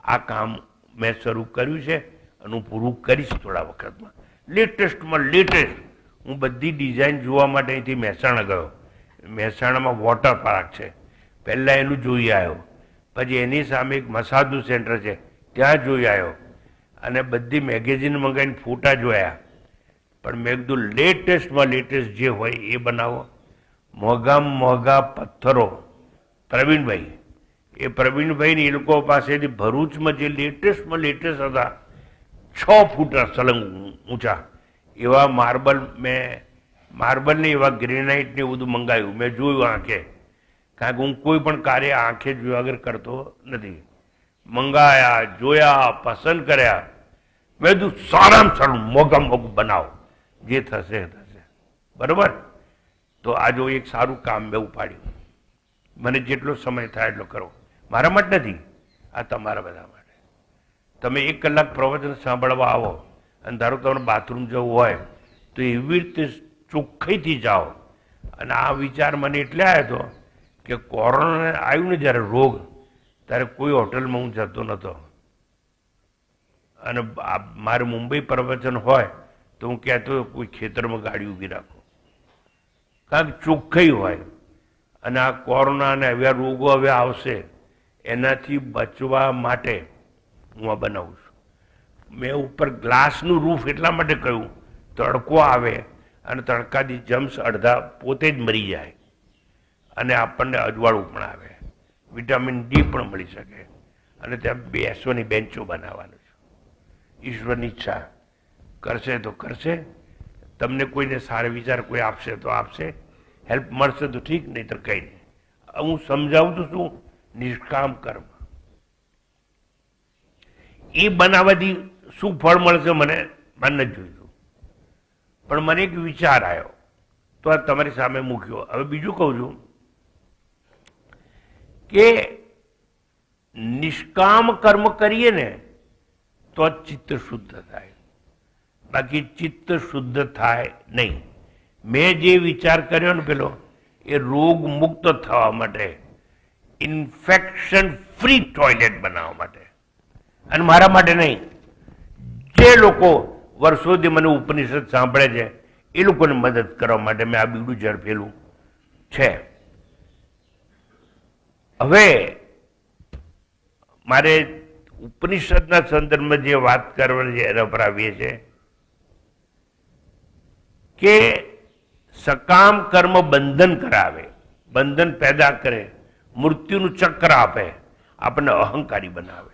આ કામ મેં શરૂ કર્યું છે અને હું પૂરું કરીશ થોડા વખતમાં. લેટેસ્ટમાં લેટેસ્ટ હું બધી ડિઝાઇન જોવા માટે અહીંથી મહેસાણા ગયો. મહેસાણામાં વોટર પાર્ક છે, પહેલાં એનું જોઈ આવ્યો, પછી એની સામે એક મસાજનું સેન્ટર છે ત્યાં જોઈ આવ્યો, અને બધી મેગેઝિન મંગાવીને ફોટા જોયા. પણ મેં કીધું લેટેસ્ટમાં લેટેસ્ટ જે હોય એ બનાવો. મોંઘામાં મોંઘા પથ્થરો પ્રવીણભાઈ, એ પ્રવીણભાઈને એ લોકો પાસેથી ભરૂચમાં જે લેટેસ્ટમાં લેટેસ્ટ હતા 6 ફૂટ સળંગ ઊંચા એવા માર્બલને એવા ગ્રેનાઇટને બધું મંગાવ્યું. મેં જોયું આંખે, કારણ કે હું કોઈ પણ કાર્ય આંખે જોયા વગર કરતો નથી. મંગાયા, જોયા, પસંદ કર્યા. મેં કીધું સારામાં સારું મોંઘામાં મોંઘું બનાવો, જે થશે થશે. બરાબર? તો આ જો એક સારું કામ મેં ઉપાડ્યું. મને જેટલો સમય થાય એટલો કરો. મારા માટે નથી, આ તમારા બધા માટે. તમે 1 કલાક પ્રવચન સાંભળવા આવો અને ધારો તમારે બાથરૂમ જવું હોય તો એવી રીતે ચોખ્ખાઈથી જાઓ. અને આ વિચાર મને એટલે આવ્યો હતો કે કોરોના આવ્યું ને જ્યારે રોગ, ત્યારે કોઈ હોટલમાં હું જતો નહોતો. અને મારે મુંબઈ પ્રવચન હોય તો હું કહેતો કોઈ ખેતરમાં ગાડી ઊભી રાખો, કારણ કે ચોખ્ખાઈ હોય. અને આ કોરોના અને એવા રોગો હવે આવશે, એનાથી બચવા માટે હું આ બનાવું છું. મેં ઉપર ગ્લાસનું રૂફ એટલા માટે કહ્યું, તડકો આવે અને તડકાથી જમ્સ અડધા પોતે જ મરી જાય, અને આપણને અજવાળું પણ આવે, વિટામિન ડી પણ મળી શકે. અને ત્યાં બેસવાની બેન્ચો બનાવવાનું છે. ઈશ્વરની ઈચ્છા કરશે તો કરશે. તમને કોઈને સારા વિચાર કોઈ આપશે તો આપશે, હેલ્પ મળશે તો ઠીક, નહીં તો કંઈ નહીં. હું સમજાવું તો શું, નિષ્કામ કર્મ એ બનાવવાથી શું ફળ મળશે મને નથી જોઈતું. પણ મને એક વિચાર આવ્યો તો આ તમારી સામે મૂક્યો. હવે બીજું કહું છું કે નિષ્કામ કર્મ કરીએ ને તો ચિત્ત શુદ્ધ થાય, બાકી ચિત્ત શુદ્ધ થાય નહીં. મેં જે વિચાર કર્યો ને પેલો, એ રોગ મુક્ત થવા માટે, ઇન્ફેક્શન ફ્રી ટોયલેટ બનાવવા માટે, અને મારા માટે નહીં. જે લોકો વર્ષોથી મને ઉપનિષદ સાંભળે છે એ લોકોને મદદ કરવા માટે મેં આ બીડું ઝડપેલું છે. હવે મારે ઉપનિષદના સંદર્ભમાં જે વાત કરવાની છે એના પર આવીએ છીએ કે સકામ કર્મ બંધન કરાવે, બંધન પેદા કરે, મૃત્યુનું ચક્ર આપે, આપણને અહંકારી બનાવે.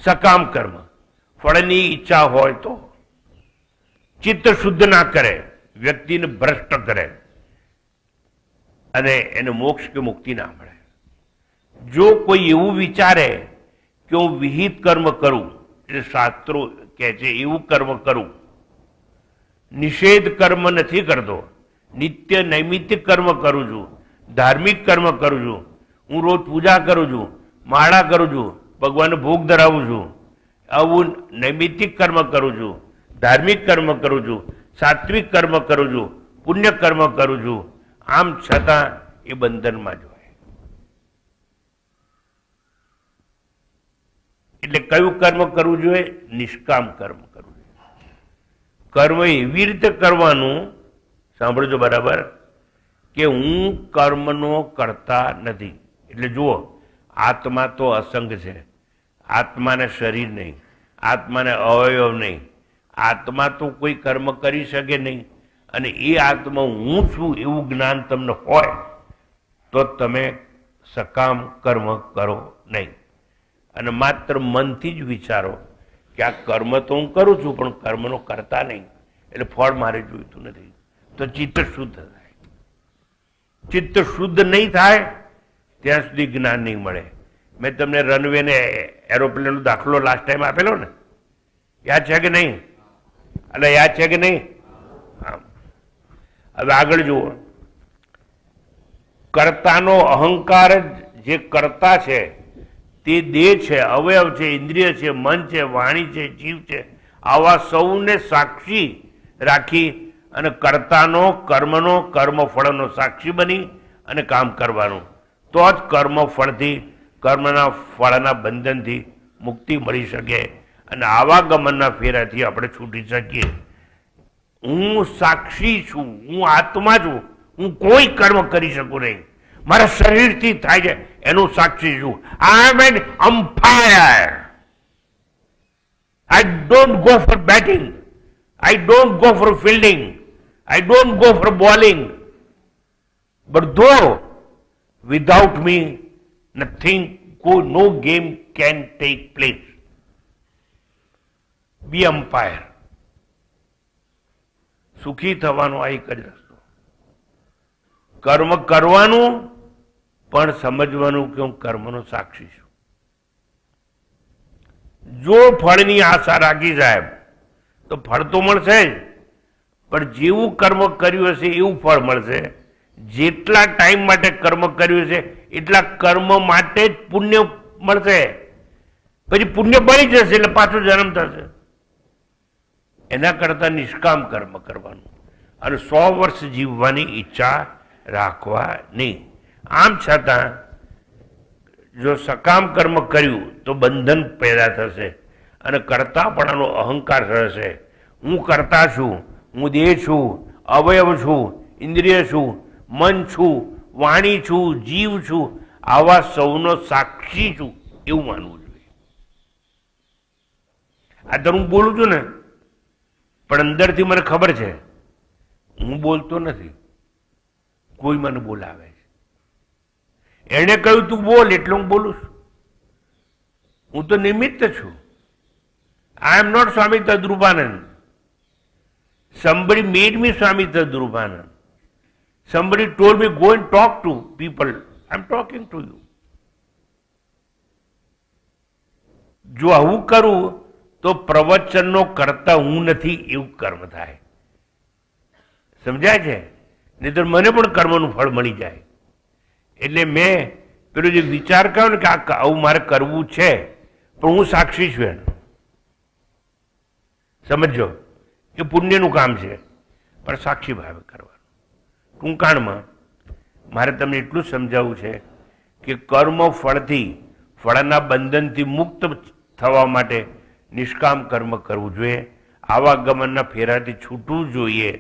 સકામ કર્મ ફળની ઈચ્છા હોય તો ચિત્ત શુદ્ધ ના કરે, વ્યક્તિને ભ્રષ્ટ કરે, અને એને મોક્ષ કે મુક્તિ ના મળે. જો કોઈ એવું વિચારે કે હું વિહિત કર્મ કરું, એટલે શાસ્ત્રો કહે છે એવું કર્મ કરું, નિષેધ કર્મ નથી કરતો, નિત્ય નૈમિત્તિક કર્મ કરું છું, ધાર્મિક કર્મ કરું છું, હું રોજ પૂજા કરું છું, માળા કરું છું, ભગવાનને ભોગ ધરાવું છું, આવું નૈમિત્તિક કર્મ કરું છું, ધાર્મિક કર્મ કરું છું, સાત્વિક કર્મ કરું છું, પુણ્ય કર્મ કરું છું, આમ છતાં એ બંધનમાં જ હોય. એટલે કયું કર્મ કરવું જોઈએ? નિષ્કામ કર્મ કરવું જોઈએ. કર્મ એવી રીતે કરવાનું, સાંભળજો બરાબર, કે હું કર્મનો કરતા નથી. એટલે જુઓ, આત્મા તો અસંગ છે, આત્માને શરીર નહીં, આત્માને અવયવ નહીં, આત્મા તો કોઈ કર્મ કરી શકે નહીં. અને એ આત્મા હું છું એવું જ્ઞાન તમને હોય તો તમે સકામ કર્મ કરો નહીં. અને માત્ર મનથી જ વિચારો કે આ કર્મ તો હું કરું છું પણ કર્મનો કરતા નહીં, એટલે ફળ મારે જોઈતું નથી, તો ચિત્ત શુદ્ધ થાય. ચિત્ત શુદ્ધ નહીં થાય ત્યાં સુધી જ્ઞાન નહીં મળે. મેં તમને રનવે ને એરોપ્લેનનો દાખલો લાસ્ટ ટાઈમ આપેલો ને, યાદ છે કે નહીં? એટલે યાદ છે કે નહીં? હવે આગળ જુઓ, કર્તાનો અહંકાર જે કર્તા છે તે દેહ છે, અવયવ છે, ઇન્દ્રિય છે, મન છે, વાણી છે, જીવ છે, આવા સૌને સાક્ષી રાખી અને કર્તાનો કર્મનો કર્મફળનો સાક્ષી બની અને કામ કરવાનું, તો જ કર્મફળથી કર્મના ફળના બંધનથી મુક્તિ મળી શકે અને આવાગમનના ફેરાથી આપણે છૂટી શકીએ. હું સાક્ષી છું, હું આત્મા છું, હું કોઈ કર્મ કરી શકું નહીં, મારા શરીરથી થાય છે એનું સાક્ષી છું. I am an umpire. I don't go for batting, I don't go for fielding, I don't go for bowling, but though without me nothing, no game can take place. Be umpire. સુખી થવાનો આ એક જ રસ્તો. કર્મ કરવાનું પણ સમજવાનું કે હું કર્મનો સાક્ષી છું. જો ફળની આશા રાખી સાહેબ તો ફળ તો મળશે જ, પણ જેવું કર્મ કર્યું હશે એવું ફળ મળશે. જેટલા ટાઈમ માટે કર્મ કર્યું છે એટલા કર્મ માટે જ પુણ્ય મળશે. પછી પુણ્ય બળી જશે એટલે પાછો જન્મ થશે. એના કરતા નિષ્કામ કર્મ કરવાનું અને 100 વર્ષ જીવવાની ઈચ્છા રાખવાની. આમ છતાં જો સકામ કર્મ કર્યું તો બંધન પેદા થશે અને કરતાપણાનો અહંકાર રહેશે. હું કરતા છું, હું દેહ છું, અવયવ છું, ઇન્દ્રિય છું, મન છું, વાણી છું, જીવ છું, આવા સૌનો સાક્ષી છું એવું માનવું જોઈએ. આ તો હું બોલું છું ને, પણ અંદરથી મને ખબર છે હું બોલતો નથી, કોઈ મને બોલાવે છે. એણે કહ્યું તું બોલ એટલે હું બોલું છું. હું તો નિમિત્ત છું. I am not Swami Tadrupananda. somebody made me Swami Tadrupananda. somebody told me go and talk to people. I'm talking to you. જો આવું કરું તો પ્રવચનનો કરતા હું નથી એવું કર્મ થાય. સમજાય છે? નહીતર મને પણ કર્મનું ફળ મળી જાય. એટલે મેં પેલો જે વિચાર કર્યો ને કે આવું મારે કરવું છે પણ હું સાક્ષી છું એનો. સમજો, એ પુણ્યનું કામ છે પણ સાક્ષી ભાવે કરવાનું. ટૂંકાણમાં મારે તમને એટલું સમજાવવું છે કે કર્મ ફળથી, ફળના બંધનથી મુક્ત થવા માટે નિષ્કામ કર્મ કરવું જોઈએ, આવાગમનના ફેરાથી છૂટવું જોઈએ.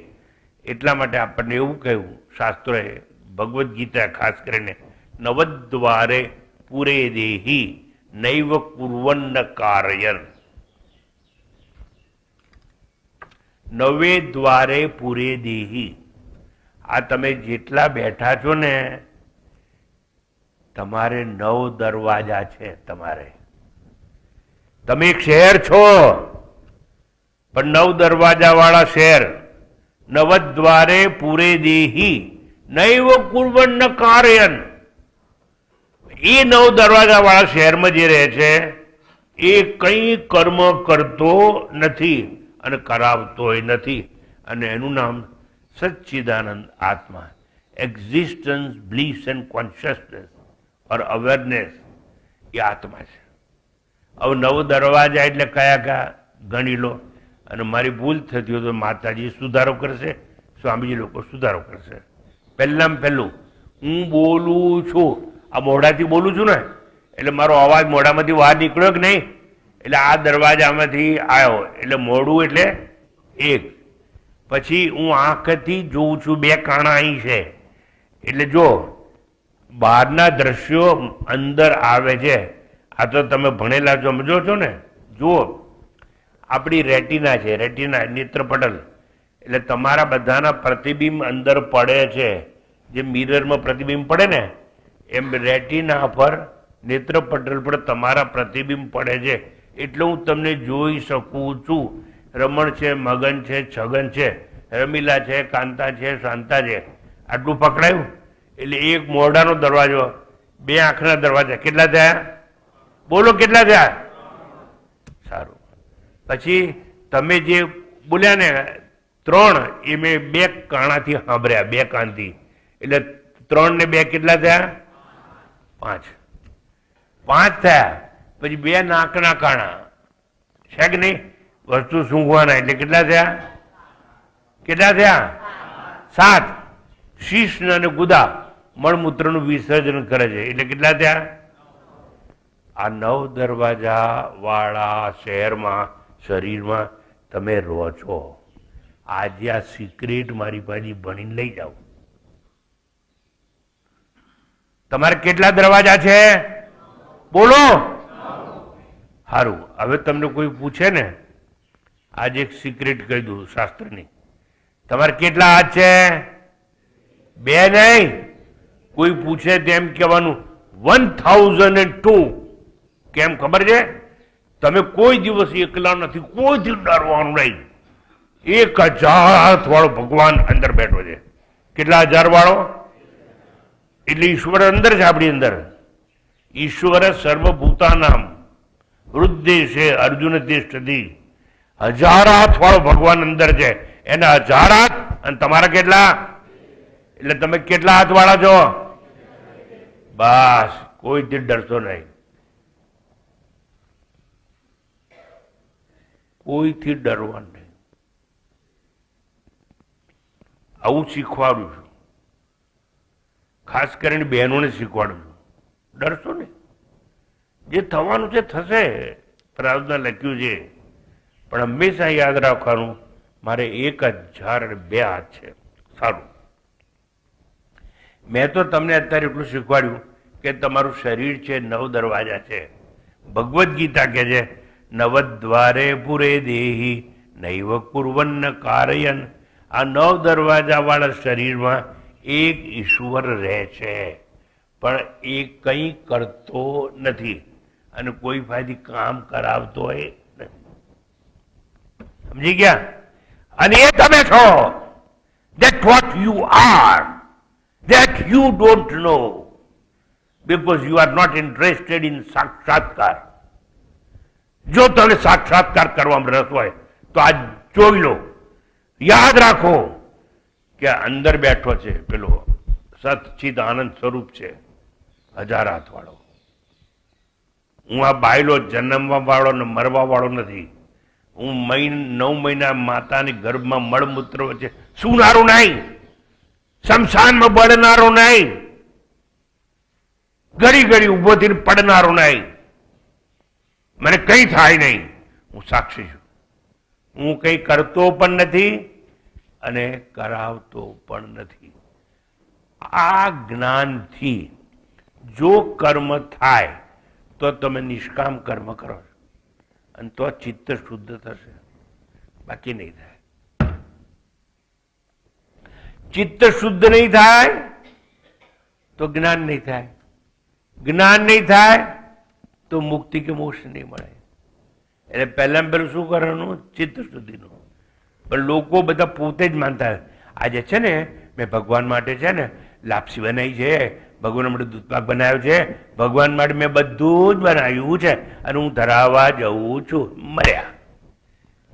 એટલા માટે આપણને એવું કહ્યું શાસ્ત્રોએ, ભગવદ્ ગીતા ખાસ કરીને, નવદ્વારે પૂરે દેહી નૈવ કુર્વન્ન કારયન. નવે દ્વારે પૂરે દેહી. આ તમે જેટલા બેઠા છો ને, તમારે 9 દરવાજા છે. તમે એક શહેર છો પણ 9 દરવાજા વાળા શહેર. નવદ્વારે પૂરે દેહી નૈવ કુર્વન્ન કારયન. એ 9 દરવાજા વાળા શહેરમાં જે રહે છે એ કંઈ કર્મ કરતો નથી અને કરાવતોય નથી. અને એનું નામ સચ્ચિદાનંદ આત્મા, existence, bliss and consciousness or awareness, એ આત્મા છે. હવે 9 દરવાજા એટલે કયા કયા ગણી લો. અને મારી ભૂલ થતી હોય તો માતાજી સુધારો કરશે, સ્વામીજી લોકો સુધારો કરશે. પહેલામાં પહેલું હું બોલું છું, આ મોઢાથી બોલું છું ને, એટલે મારો અવાજ મોઢામાંથી બહાર નીકળ્યો કે નહીં, એટલે આ દરવાજામાંથી આવ્યો, એટલે મોઢું એટલે એક. પછી હું આંખથી જોઉં છું, 2 કાણા અહીં છે, એટલે જો બહારના દ્રશ્યો અંદર આવે છે. આ તો તમે ભણેલા છો, સમજો છો ને. જુઓ, આપણી રેટિના છે, રેટિના નેત્રપટલ, એટલે તમારા બધાના પ્રતિબિંબ અંદર પડે છે. જે મિરરમાં પ્રતિબિંબ પડે ને એમ રેટિના પર, નેત્રપટલ પર તમારા પ્રતિબિંબ પડે છે. એટલે હું તમને જોઈ શકું છું. રમણ છે, મગન છે, છગન છે, રમીલા છે, કાંતા છે, શાંતા છે, આટલું પકડાયું. એટલે એક મોઢાનો દરવાજો, બે આંખના દરવાજા, કેટલા થયા? બોલો કેટલા થયા? સારું. પછી તમે જે બોલ્યા ને 3, એ મેં 2 કાણાથી સાંભળ્યા, 2 કાનથી. એટલે 3 ને 2 કેટલા થયા? 5. 5 થયા. પછી 2 નાકના કાણા છે કે નહીં? વસ્તુ સૂંઘવાના, એટલે કેટલા થયા? કેટલા થયા? 7. શીશ અને ગુદા મળમૂત્રનું વિસર્જન કરે છે, એટલે કેટલા થયા? આ 9 દરવાજા વાળા શહેરમાં, શરીરમાં તમે રહો છો. આજે આ સિક્રેટ મારી પાસે ભણીને લઈ જાઓ. તમારે કેટલા દરવાજા છે? બોલો. સારું. હવે તમને કોઈ પૂછે ને, આજે એક સિક્રેટ કહી દઉં શાસ્ત્રની. તમારે કેટલા હાથ છે? 2 નહીં. કોઈ પૂછે તેમ કહેવાનું 1002. કેમ ખબર છે? તમે કોઈ દિવસ એકલા નથી, કોઈથી ડરવાનું નહીં. 1000 હાથ વાળો ભગવાન અંદર બેઠો છે. કેટલા 1000 વાળો? એટલે ઈશ્વર અંદર છે, આપણી અંદર. ઈશ્વર સર્વભૂતાનામ વૃદ્ધિ છે અર્જુન તિષ્ઠતિ. 1000 હાથ વાળો ભગવાન અંદર છે. એના 1000 હાથ, અને તમારા કેટલા? એટલે તમે કેટલા હાથ વાળા છો? બસ, કોઈથી ડરશો નહીં. કોઈથી ડરવાનું નહીં. આવું શીખવાડું છું. ખાસ કરીને બહેનોને શીખવાડું છું. ડરશો નહીં. જે થવાનું છે થશે. પ્રાર્થના લખ્યું છે. પણ હંમેશા યાદ રાખવાનું, મારે 1002 હાથ છે. સારું. મેં તો તમને અત્યારે એટલું શીખવાડ્યું કે તમારું શરીર છે 9 દરવાજા છે. ભગવદ્ ગીતા કહે છે, નવદ્વારે પુરે દેહી નૈવ કુર્વન્ન કારયન. આ 9 દરવાજા વાળા શરીરમાં એક ઈશ્વર રહે છે, પણ એ કંઈ કરતો નથી અને કોઈ ફાયદી કામ કરાવતો હોય નથી. સમજી ગયા? અને એ તમે છો. That's what you are. That you don't know, because you are not interested in સાક્ષાત્કાર. જો તમને સાક્ષાત્કાર કરવામાં રસ હોય તો આ જોઈ લો. યાદ રાખો કે અંદર બેઠો છે પેલો સતચિત આનંદ સ્વરૂપ છે, 1000 હાથ વાળો. હું આ બાયલો જન્મવા વાળો ને મરવા વાળો નથી. હું 9 મહિના માતાની ગર્ભમાં મળમૂત્ર વચ્ચે સુનારો નહીં, શમશાનમાં બળનારો નહીં, ઘડી ઘડી ઉભો થઈને પડનારો નહીં. મને કઈ થાય નહીં. હું સાક્ષી છું. હું કઈ કરતો પણ નથી અને કરાવતો પણ નથી. આ જ્ઞાનથી જો કર્મ થાય તો તમે નિષ્કામ કર્મ કરો છો, અને તો ચિત્ત શુદ્ધ થશે, બાકી નહીં થાય. ચિત્ત શુદ્ધ નહીં થાય તો જ્ઞાન નહીં થાય. જ્ઞાન નહીં થાય તો મુક્તિ કે મોક્ષ નહીં મળે. એટલે પહેલા પેલું શું કરવાનું? ચિત્ત શુદ્ધિનું. પણ લોકો બધા પોતે જ માનતા, આજે છે ને મેં ભગવાન માટે છે ને લાપસી બનાવી છે, ભગવાન માટે દૂધપાક બનાવ્યો છે, ભગવાન માટે મેં બધું જ બનાવ્યું છે અને હું ધરાવવા જઉં છું. મર્યા.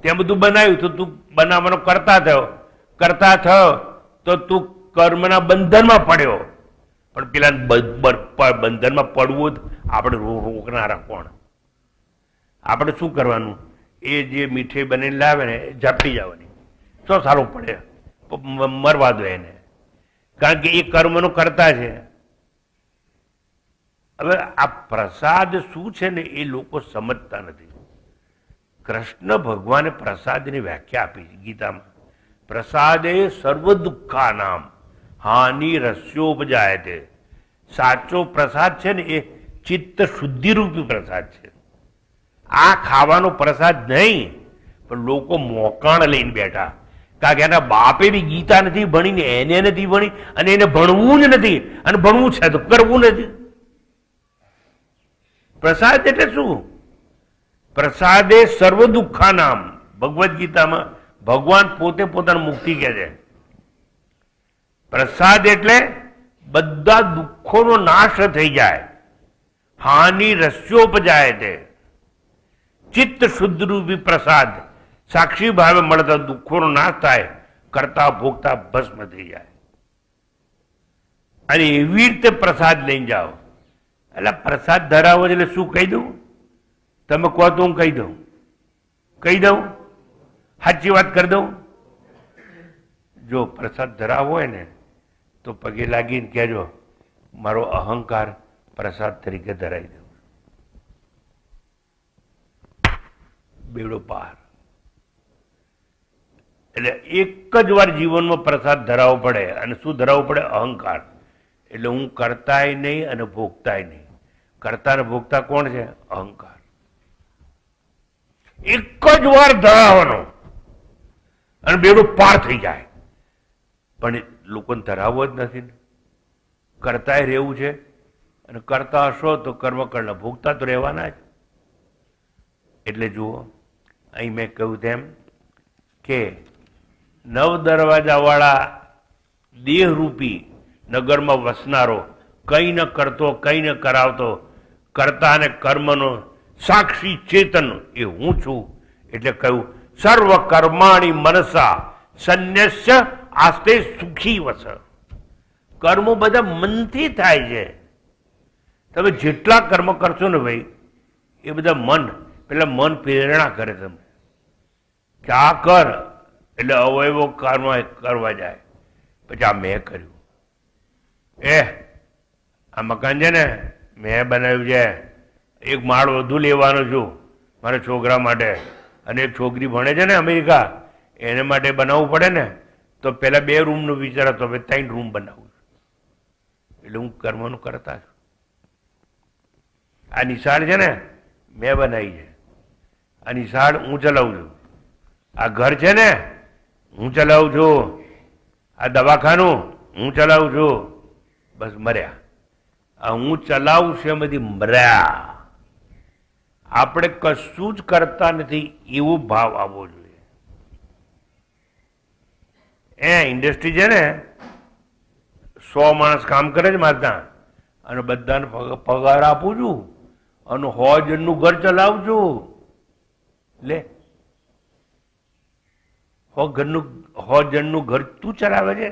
ત્યાં બધું બનાવ્યું તો તું બનાવવાનો કરતા થયો તો તું કર્મના બંધનમાં પડ્યો. પણ પેલા બંધનમાં પડવું જ આપણે રોકનારા કોણ? આપણે શું કરવાનું? એ જે મીઠાઈ બનીને લાવે ને ઝાપટી જવાની. શું સારું પડે? મરવા દો એને, કારણ કે એ કર્મનો કરતા છે. હવે આ પ્રસાદ શું છે ને એ લોકો સમજતા નથી. કૃષ્ણ ભગવાને પ્રસાદની વ્યાખ્યા આપી છે ગીતામાં. પ્રસાદે સર્વ દુઃખાનામ હાનિ રસ્યોપજાય છે. સાચો પ્રસાદ છે ને એ ચિત્ત શુદ્ધિરૂપી પ્રસાદ છે. આ ખાવાનો પ્રસાદ નહીં, પણ લોકો મોકાણ લઈને બેઠા. કારણ કે એના બાપે બી ગીતા નથી ભણી ને એને નથી ભણી, અને એને ભણવું જ નથી, અને ભણવું છે તો કરવું નથી. પ્રસાદ એટલે શું? પ્રસાદે સર્વ દુઃખા નામ. ભગવદ્ ગીતામાં ભગવાન પોતે પોતાની મુક્તિ કહે છે. પ્રસાદ એટલે બધા દુઃખોનો નાશ થઈ જાય. હાનિ રસ્યોપજાય તે. ચિત્ત શુદ્ધ રૂપી પ્રસાદ સાક્ષી ભાવે મળતા દુઃખોનો નાશ થાય, કરતા ભોગતા ભસ્મ થઈ જાય. અને એવી રીતે પ્રસાદ લઈને જાઓ. એટલે પ્રસાદ ધરાવો એટલે શું કહી દઉં? તમે કહો તો હું કહી દઉં. કહી દઉં? સાચી વાત કરી દઉં? જો પ્રસાદ ધરાવો હોય ને તો પગે લાગીને કહેજો, મારો અહંકાર પ્રસાદ તરીકે ધરાવી દઉં. બેડો પાર. એટલે એક જ વાર જીવનમાં પ્રસાદ ધરાવવો પડે. અને શું ધરાવવું પડે? અહંકાર. એટલે હું કરતાય નહીં અને ભોગતાય નહીં. કરતા ને ભોગતા કોણ છે? અહંકાર. એક જ વાર ધરાવવાનો અને બેડું પાર થઈ જાય. પણ લોકોને ધરાવવો જ નથી ને. કરતાય રહેવું છે, અને કરતા હશો તો કર્મ કરના ભોગતા તો રહેવાના જ. એટલે જુઓ, અહીં મેં કહ્યું તેમ કે નવ દરવાજાવાળા દેહરૂપી નગરમાં વસનારો કંઈ ન કરતો, કંઈ ન કરાવતો, કરતા અને કર્મનો સાક્ષી ચેતન એ હું છું. એટલે કહ્યું સર્વ કર્માણી મનસા સંન્યસ્ય આસ્તે સુખી વસ. કર્મો બધા મનથી થાય છે. તમે જેટલા કર્મ કરશો ને ભાઈ, એ બધા મન, પેલા મન પ્રેરણા કરે તમને કે આ કર, એટલે અવયવો કર્મ કરવા જાય. પછી આ મેં કર્યું, આ મકાન છે ને મેં બનાવ્યું છે, એક માળ વધુ લેવાનો છું મારા છોકરા માટે, અને એક છોકરી ભણે છે ને અમેરિકા, એને માટે બનાવવું પડે ને, તો પેલા 2 રૂમનો વિચાર હતો, હવે 3 રૂમ બનાવું છું. એટલે હું કર્મનું કરતા છું. આ નિશાળ છે ને મેં બનાવી છે, આ નિશાળ હું ચલાવું છું. આ ઘર છે ને હું ચલાવું છું. આ દવાખાનું હું ચલાવું છું. બસ મર્યા. આ હું ચલાવું છું એમાંથી મર્યા. આપણે કશું જ કરતા નથી એવો ભાવ આવવો જોઈએ. ઇન્ડસ્ટ્રી છે ને 100 માણસ કામ કરે છે મારા, અને બધાને પગાર આપું છું, અને 100 જણનું ઘર ચલાવું છું. લે 100 જણનું ઘર તું ચલાવે છે,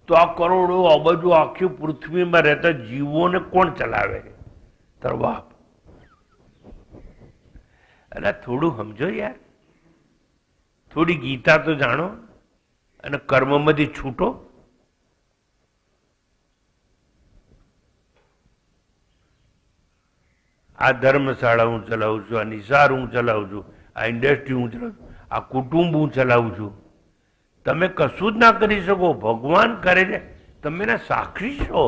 તો આ કરોડો અબજો આખી પૃથ્વીમાં રહેતા જીવોને કોણ ચલાવે છે? તારો બાપ. અને થોડું સમજો યાર, થોડી ગીતા તો જાણો, અને કર્મમાંથી છૂટો. આ ધર્મશાળા હું ચલાવું છું, આ નિસાર હું ચલાવું છું, આ ઇન્ડસ્ટ્રી હું ચલાવું છું, આ કુટુંબ હું ચલાવું છું. તમે કશું જ ના કરી શકો. ભગવાન કરે છે, તમે એના સાક્ષી છો.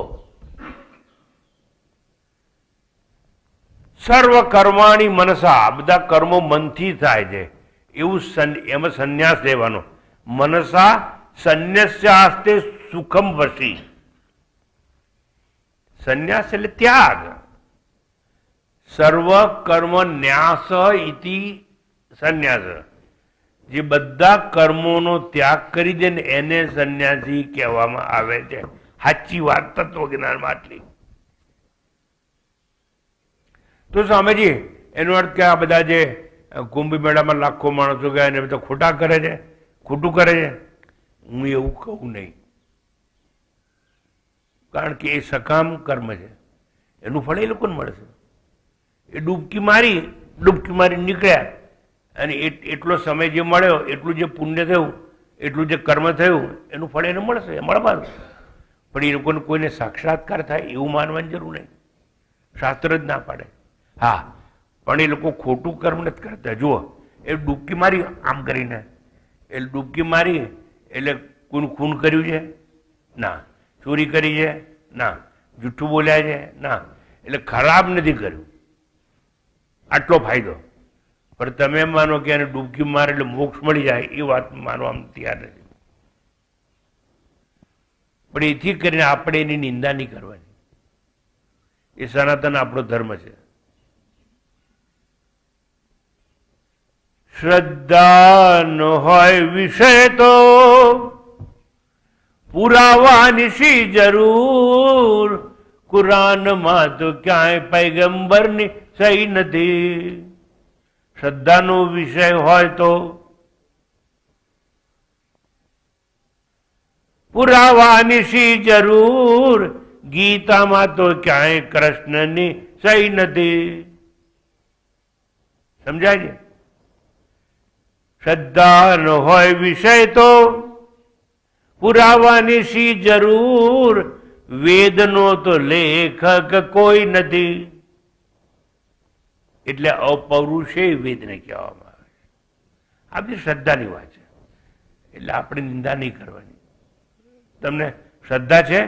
સર્વ કર્માણી મનસા, બધા કર્મો મનથી થાય છે એવું એમાં સંન્યાસ લેવાનો. મનસા સંન્યાસ્યાસ્તે સુખમ વશી. સંન્યાસ એટલે ત્યાગ. સર્વ કર્મ ન્યાસ ઇતિ સંન્યાસ. જે બધા કર્મોનો ત્યાગ કરી દે ને એને સંન્યાસી કહેવામાં આવે છે. સાચી વાત તત્વજ્ઞાનમાં આટલી. તો સ્વામીજી એનો અર્થ કે આ બધા જે કુંભ મેળામાં લાખો માણસો ગયા એને બધા ખોટા કરે છે, ખોટું કરે છે? હું એવું કહું નહીં. કારણ કે એ સકામ કર્મ છે, એનું ફળ એ લોકોને મળશે. એ ડૂબકી મારી નીકળ્યા, અને એટલો સમય જે મળ્યો, એટલું જે પુણ્ય થયું, એટલું જે કર્મ થયું, એનું ફળ એને મળશે, મળવાનું. પણ એ લોકોને કોઈને સાક્ષાત્કાર થાય એવું માનવાની જરૂર નહીં. શાસ્ત્ર જ ના પાડે. હા, પણ એ લોકો ખોટું કર્મ નથી કરતા. જુઓ, એ ડૂબકી મારી આમ કરીને, એ ડૂબકી મારી એટલે કોઈનું ખૂન કર્યું છે? ના. ચોરી કરી છે? ના. જૂઠું બોલ્યા છે? ના. એટલે ખરાબ નથી કર્યું, આટલો ફાયદો. પણ તમે માનો કે એને ડૂબકી મારે એટલે મોક્ષ મળી જાય, એ વાત માનવા તૈયાર નથી. પણ એથી કરીને આપણે એની નિંદા નહીં કરવાની. એ સનાતન આપણો ધર્મ છે. શ્રદ્ધા ન હોય વિષય તો પુરાવાની શી જરૂર, કુરાનમાં તો ક્યાંય પૈગંબરની સહી નથી. શ્રદ્ધાનો વિષય હોય તો પુરાવાની શી જરૂર, ગીતામાં તો ક્યાંય કૃષ્ણની સહી નથી. સમજાય છે? શ્રદ્ધા ન હોય વિષય તો પુરાવાની શી જરૂર, વેદનો તો લેખક કોઈ નથી. એટલે અપૌરુષેય વેદને કહેવામાં આવે છે. આ બધી શ્રદ્ધાની વાત છે. એટલે આપણે નિંદા નહીં કરવાની. તમને શ્રદ્ધા છે,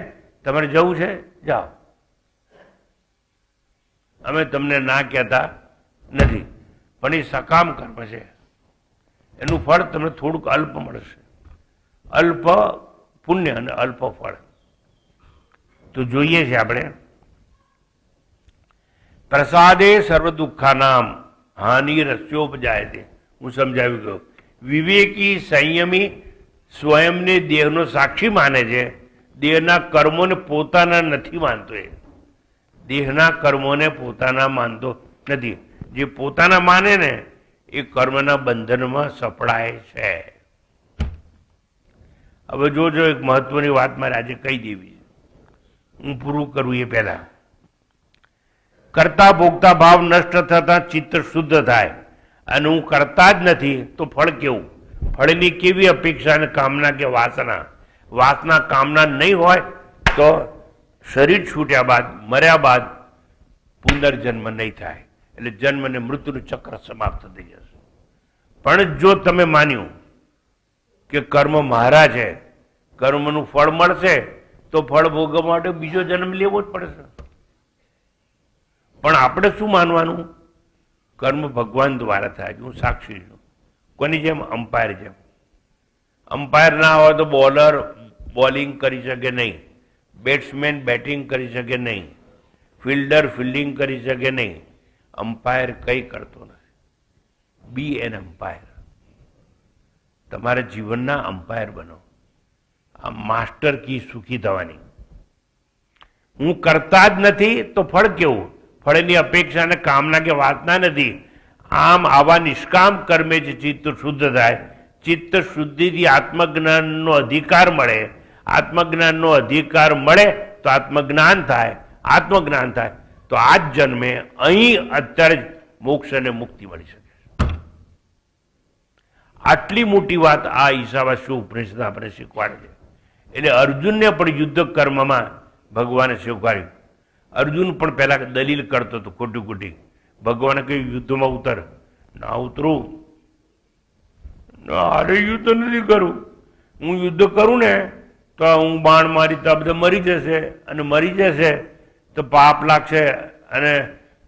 તમારે જવું છે, જાઓ. અમે તમને ના કહેતા નથી, પણ એ સકામ કર્મ છે. એનું ફળ તમને થોડુંક અલ્પ મળશે. અલ્પ પુણ્ય અને અલ્પ ફળ. તો જોઈએ છે આપણે, પ્રસાદે સર્વ દુઃખાનામ હાનિરસ્યોપજાય છે. હું સમજાવી ગયો. વિવેકી સંયમી સ્વયંને દેહનો સાક્ષી માને છે, દેહના કર્મોને પોતાના નથી માનતો. એ દેહના કર્મોને પોતાના માનતો નથી. જે પોતાના માને ને એ કર્મના બંધનમાં સપડાય છે. હવે જોજો, એક મહત્વની વાત મારે આજે કહી દેવી. હું પૂરું કરું એ પહેલા, કરતા ભોગતા ભાવ નષ્ટ થતા ચિત્ત શુદ્ધ થાય. અને હું કરતા જ નથી તો ફળ કેવું? ફળની કેવી અપેક્ષા અને કામના કે વાસના? વાસના કામના નહીં હોય તો શરીર છૂટ્યા બાદ, મર્યા બાદ પુનર્જન્મ નહીં થાય. એટલે જન્મ અને મૃત્યુનું ચક્ર સમાપ્ત થઈ જશે. પણ જો તમે માન્યું કે કર્મ મારા છે, કર્મનું ફળ મળશે, તો ફળ ભોગવવા માટે બીજો જન્મ લેવો જ પડશે. પણ આપણે શું માનવાનું? કર્મ ભગવાન દ્વારા થાય છે, હું સાક્ષી છું. કોની જેમ? અમ્પાયર જેમ. અમ્પાયર ના હોય તો બોલર બોલિંગ કરી શકે નહીં, બેટ્સમેન બેટિંગ કરી શકે નહીં, ફિલ્ડર ફિલ્ડિંગ કરી શકે નહીં. અમ્પાયર કંઈ કરતો નથી. બી એન અમ્પાયર. તમારા જીવનના અમ્પાયર બનો. આ માસ્ટર કી સુખી થવાની. હું કરતા જ નથી તો ફળ કેવું? ફળની અપેક્ષા અને કામના કે વાસના નથી. આમ આવા નિષ્કામ કર્મે જ ચિત્ત શુદ્ધ થાય. ચિત્ત શુદ્ધિથી આત્મજ્ઞાનનો અધિકાર મળે. આત્મજ્ઞાનનો અધિકાર મળે તો આત્મજ્ઞાન થાય. આત્મજ્ઞાન થાય તો આ જ જન્મે અહીં અત્યારે જ મોક્ષ અને મુક્તિ મળી શકે. આટલી મોટી વાત આ ઈશાવાસ્ય ઉપનિષદ આપણે શીખવાડે છે. એટલે અર્જુનને પણ યુદ્ધ કર્મમાં ભગવાને શીખવાડ્યું. અર્જુન પણ પહેલા દલીલ કરતો હતો ખોટી ખોટી. ભગવાને કહ્યું યુદ્ધમાં ઉતર. ના ઉતરું, અરે યુદ્ધ નથી કરું. હું યુદ્ધ કરું ને તો હું બાણ મારી તો બધા મરી જશે, અને મરી જશે તો પાપ લાગશે અને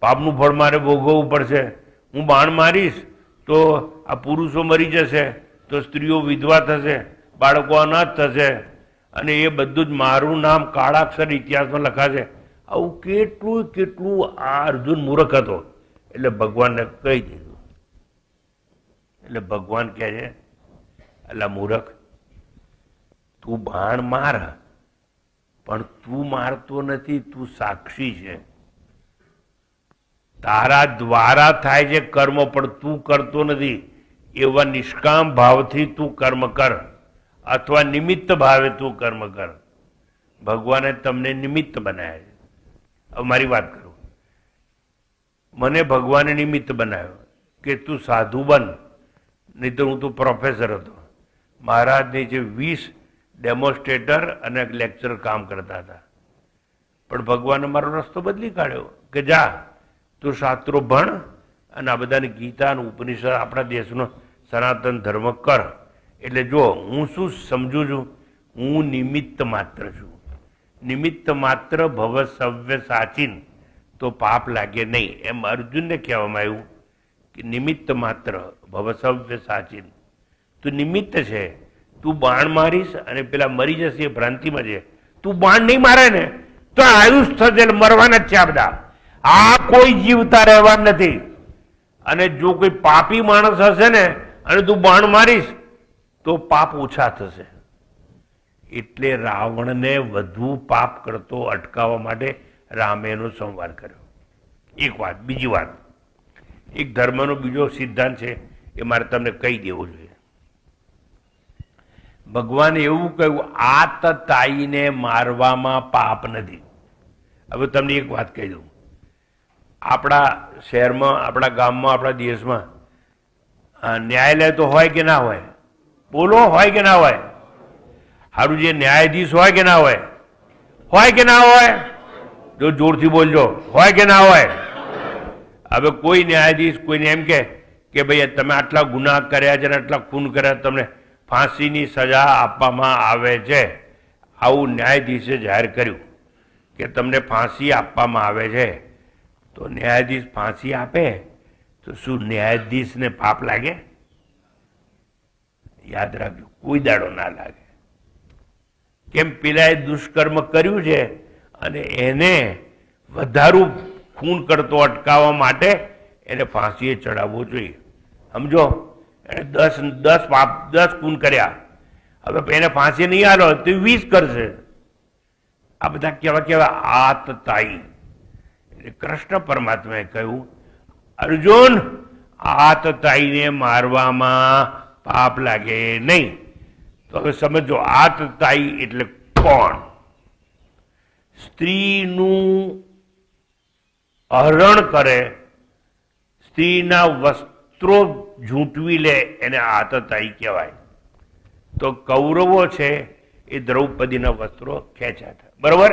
પાપનું ફળ મારે ભોગવવું પડશે. હું બાણ મારીશ તો આ પુરુષો મરી જશે, તો સ્ત્રીઓ વિધવા થશે, બાળકો અનાથ થશે, અને એ બધું જ મારું નામ કાળાક્ષર ઇતિહાસમાં લખાશે. આવું કેટલું કેટલું આ અર્જુન મૂર્ખ હતો. એટલે ભગવાનને કહી દીધું. એટલે ભગવાન કહે છે, એટલે મૂર્ખ, તું બાણ માર, પણ તું મારતો નથી, તું સાક્ષી છે. તારા દ્વારા થાય છે કર્મ, પણ તું કરતો નથી. એવા નિષ્કામ ભાવથી તું કર્મ કર, અથવા નિમિત્ત ભાવે તું કર્મ કર. ભગવાને તમને નિમિત્ત બનાવ્યા છે. હવે મારી વાત કરું. મને ભગવાને નિમિત્ત બનાવ્યો કે તું સાધુ બન, નહીં તો હું તો પ્રોફેસર હતો. મહારાજની જે 20 ડેમોન્સ્ટ્રેટર અને લેક્ચર કામ કરતા હતા. પણ ભગવાને મારો રસ્તો બદલી કાઢ્યો કે જા તું શાસ્ત્રો ભણ અને આ બધાની ગીતા અને ઉપનિષદ આપણા દેશનો સનાતન ધર્મ કર. એટલે જો હું શું સમજુ છું, હું નિમિત્ત માત્ર છું. નિમિત્ત માત્ર ભવ સવ્ય સાચીન તો પાપ લાગે નહીં. એમ અર્જુનને કહેવામાં આવ્યું કે નિમિત્ત માત્ર ભવ સવ્ય સાચીન, તું નિમિત્ત છે. તું બાણ મારીશ અને પેલા મરી જશે એ ભ્રાંતિમાં છે. તું બાણ નહીં મારે ને તો આયુષ થશે, એટલે મરવાના જ છે આ બધા. આ કોઈ જીવતા રહેવા નથી. અને જો કોઈ પાપી માણસ હશે ને અને તું બાણ મારીશ તો પાપ ઓછા થશે. એટલે રાવણને વધુ પાપ કરતો અટકાવવા માટે રામે એનો સંહાર કર્યો. એક વાત. બીજી વાત, એક ધર્મનો બીજો સિદ્ધાંત છે એ મારે તમને કહી દેવો જોઈએ. ભગવાને એવું કહ્યું, આતતાઈને મારવામાં પાપ નથી. હવે તમને એક વાત કહી દઉં. આપણા શહેરમાં, આપણા ગામમાં, આપણા દેશમાં ન્યાયાલય તો હોય કે ના હોય? બોલો, હોય કે ના હોય? સારું, જે ન્યાયાધીશ હોય કે ના હોય? હોય કે ના હોય? જો જોરથી બોલજો, હોય કે ના હોય? હવે કોઈ ન્યાયાધીશ કોઈને એમ કે ભાઈ તમે આટલા ગુનાહ કર્યા છે ને આટલા ખૂન કર્યા, તમને ફાંસીની સજા આપવામાં આવે છે. આવું ન્યાયાધીશે જાહેર કર્યું કે તમને ફાંસી આપવામાં આવે છે. તો ન્યાયાધીશ ફાંસી આપે તો શું ન્યાયાધીશને પાપ લાગે? યાદ રાખજો, કોઈ દાડો ના લાગે. કેમ? પેલાએ દુષ્કર્મ કર્યું છે અને એને વધારું ખૂન કરતો અટકાવવા માટે એને ફાંસીએ ચડાવવો જોઈએ. સમજો, એને 10 ખૂન કર્યા, હવે એને ફાંસી નહીં આલો તો 20 કરશે. આ બધા કેવા કેવા આતતાઈ. એટલે કૃષ્ણ પરમાત્માએ કહ્યું, અર્જુન, આતતાઈને મારવામાં પાપ લાગે નહીં. તો હવે સમજો, આતતાઈ એટલે કોણ? સ્ત્રીનું હરણ કરે, સ્ત્રીના વસ્ત્રો ઝૂંટવી લે, એને આતતાઈ કહેવાય. તો કૌરવો છે એ દ્રૌપદીના વસ્ત્રો ખેંચ્યા હતા, બરોબર?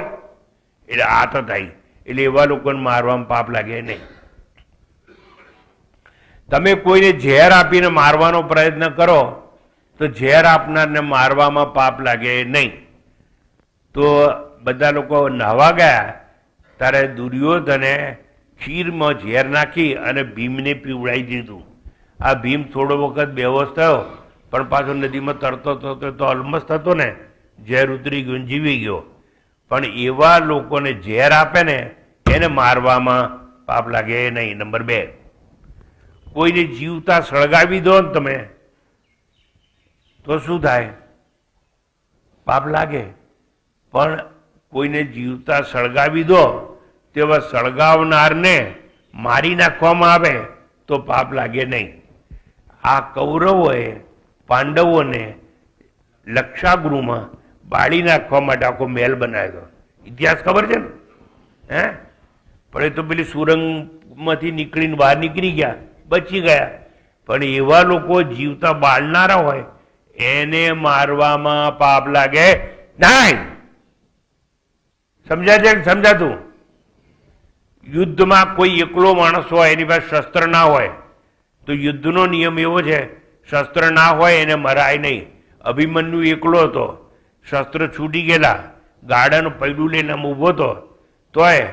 એટલે આતતાઈ. એટલે એવા લોકોને મારવામાં પાપ લાગે નહીં. તમે કોઈને ઝેર આપીને મારવાનો પ્રયત્ન કરો તો ઝેર આપનારને મારવામાં પાપ લાગે નહીં. તો બધા લોકો નાહવા ગયા ત્યારે દુર્યોધને ખીરમાં ઝેર નાખી અને ભીમને પીવડાવી દીધું. આ ભીમ થોડો વખત બેહોશ થયો, પણ પાછો નદીમાં તરતો થતો તો અલમસ્ત હતો ને, ઝેર ઉતરી ગયું, જીવી ગયો. પણ એવા લોકોને ઝેર આપે ને એને મારવામાં પાપ લાગે નહીં. નંબર 2, કોઈને જીવતા સળગાવી દો ને તમે તો શું થાય? પાપ લાગે. પણ કોઈને જીવતા સળગાવી દો તેવા સળગાવનારને મારી નાખવામાં આવે તો પાપ લાગે નહીં. આ કૌરવોએ પાંડવોને લક્ષાગૃહમાં બાળી નાખવા માટે આખો મહેલ બનાવ્યો. ઇતિહાસ ખબર છે ને? હે? પણ એ તો પેલી સુરંગમાંથી નીકળીને બહાર નીકળી ગયા, બચી ગયા. પણ એવા લોકો જીવતા બાળનારા હોય એને મારવામાં પાપ લાગે નહીં. સમજાય છે? સમજાતું? યુદ્ધમાં કોઈ એકલો માણસ હોય, એની પાસે શસ્ત્ર ના હોય, તો યુદ્ધનો નિયમ એવો છે, શસ્ત્ર ના હોય એને મરાય નહીં. અભિમન્યુ એકલો હતો, શસ્ત્ર છૂટી ગયેલા, ગાડાનું પૈડું લઈને આમ ઊભો હતો, તોય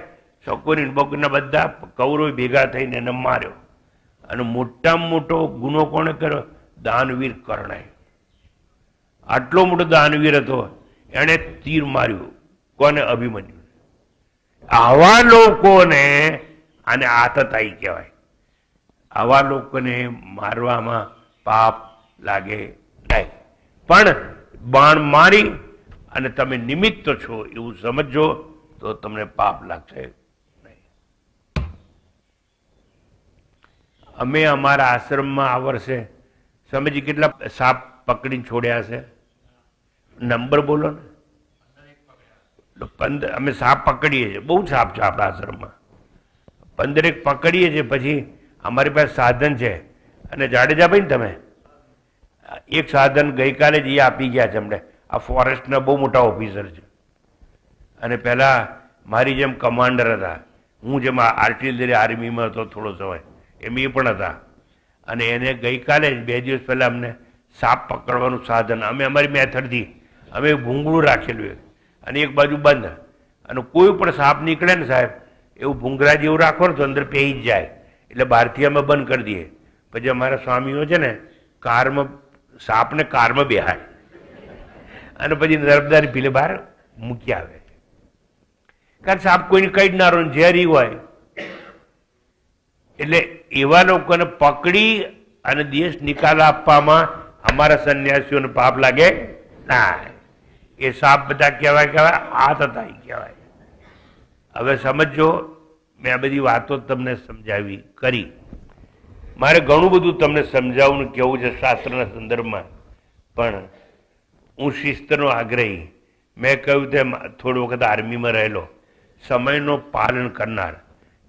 શકોરી બકના બધા કૌરવ ભેગા થઈને એને માર્યો. અને મોટામાં મોટો ગુનો કોણે કર્યો? દાનવીર કર્ણાએ. આટલો મોટો દાનવીર હતો, એણે તીર માર્યું. કોને? અભિમન્યુ. આવા લોકોને આને આતતાઈ કહેવાય. આવા લોકોને મારવામાં પાપ લાગે નહીં. પણ બાણ મારી અને તમે નિમિત્ત છો એવું સમજો તો તમને પાપ લાગશે નહીં. અમે અમારા આશ્રમમાં આ વર્ષે સમજી કેટલા સાપ પકડીને છોડ્યા છે? નંબર બોલો ને. 15 અમે સાપ પકડીએ છીએ. બહુ સાપ છે આપણા આશ્રમમાં. 15 પકડીએ છીએ. પછી અમારી પાસે સાધન છે. અને જાડેજાભાઈ ને તમે એક સાધન ગઈકાલે જ એ આપી ગયા છે અમને. આ ફોરેસ્ટના બહુ મોટા ઓફિસર છે અને પહેલાં મારી જેમ કમાન્ડર હતા. હું જેમ આર્ટિલરી આર્મીમાં હતો થોડો સમય, એમ એ પણ હતા. અને એને ગઈકાલે જ 2 દિવસ પહેલાં અમને સાપ પકડવાનું સાધન, અમે અમારી મેથડથી અમે ભૂંગળું રાખેલું અને એક બાજુ બંધ, અને કોઈ પણ સાપ નીકળે ને સાહેબ એવું ભૂંગરા જેવું રાખો ને તો અંદર પેઈ જ જાય, એટલે બહારથી અમે બંધ કરી દઈએ. પછી અમારા સ્વામીઓ છે ને કારમાં સાપને કારમાં બેહાય અને પછી નર્મદાની પીલે બહાર મૂકી આવે. કારણ સાપ કોઈને કઈડનારો ઝેરી હોય, એટલે એવા લોકોને પકડી અને દેશ નિકાલ આપવામાં અમારા સંન્યાસીઓને પાપ લાગે ના. એ સાપ બધા કહેવાય આ થતા કહેવાય. હવે સમજો, મેં આ બધી વાતો તમને સમજાવી કરી. મારે ઘણું બધું તમને સમજાવવું ને કહેવું છે શાસ્ત્રના સંદર્ભમાં, પણ હું શિસ્તનો આગ્રહી. મેં કહ્યું તેમ થોડી વખત આર્મીમાં રહેલો, સમયનો પાલન કરનાર.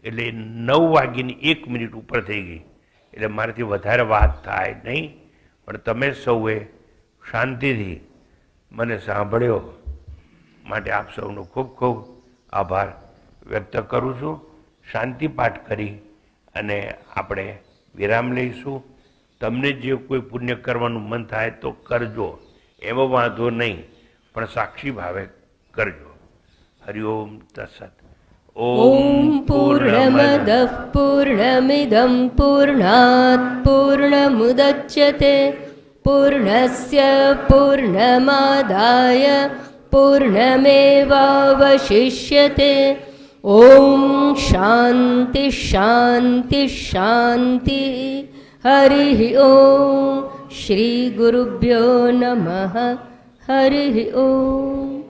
એટલે 9:01 ઉપર થઈ ગઈ, એટલે મારાથી વધારે વાત થાય નહીં. પણ તમે સૌએ શાંતિથી મને સાંભળ્યો માટે આપ સૌનો ખૂબ ખૂબ આભાર વ્યક્ત કરું છું. શાંતિ પાઠ કરી અને આપણે વિરામ લઈશું. તમને જે કોઈ પુણ્ય કરવાનું મન થાય તો કરજો, એમાં વાંધો નહીં, પણ સાક્ષી ભાવે કરજો. હરિઓમ તત્સત. ઓમ પૂર્ણમદ પૂર્ણમિદં પૂર્ણાત પૂર્ણમુદચ્યતે પૂર્ણસ્ય પૂર્ણમાદાય પૂર્ણમેવાવશિષ્યતે. ઓમ શાંતિ શાંતિ શાંતિ. હરિ ઓમ. શ્રી ગુરુભ્યો નમઃ. હરિ ઓમ.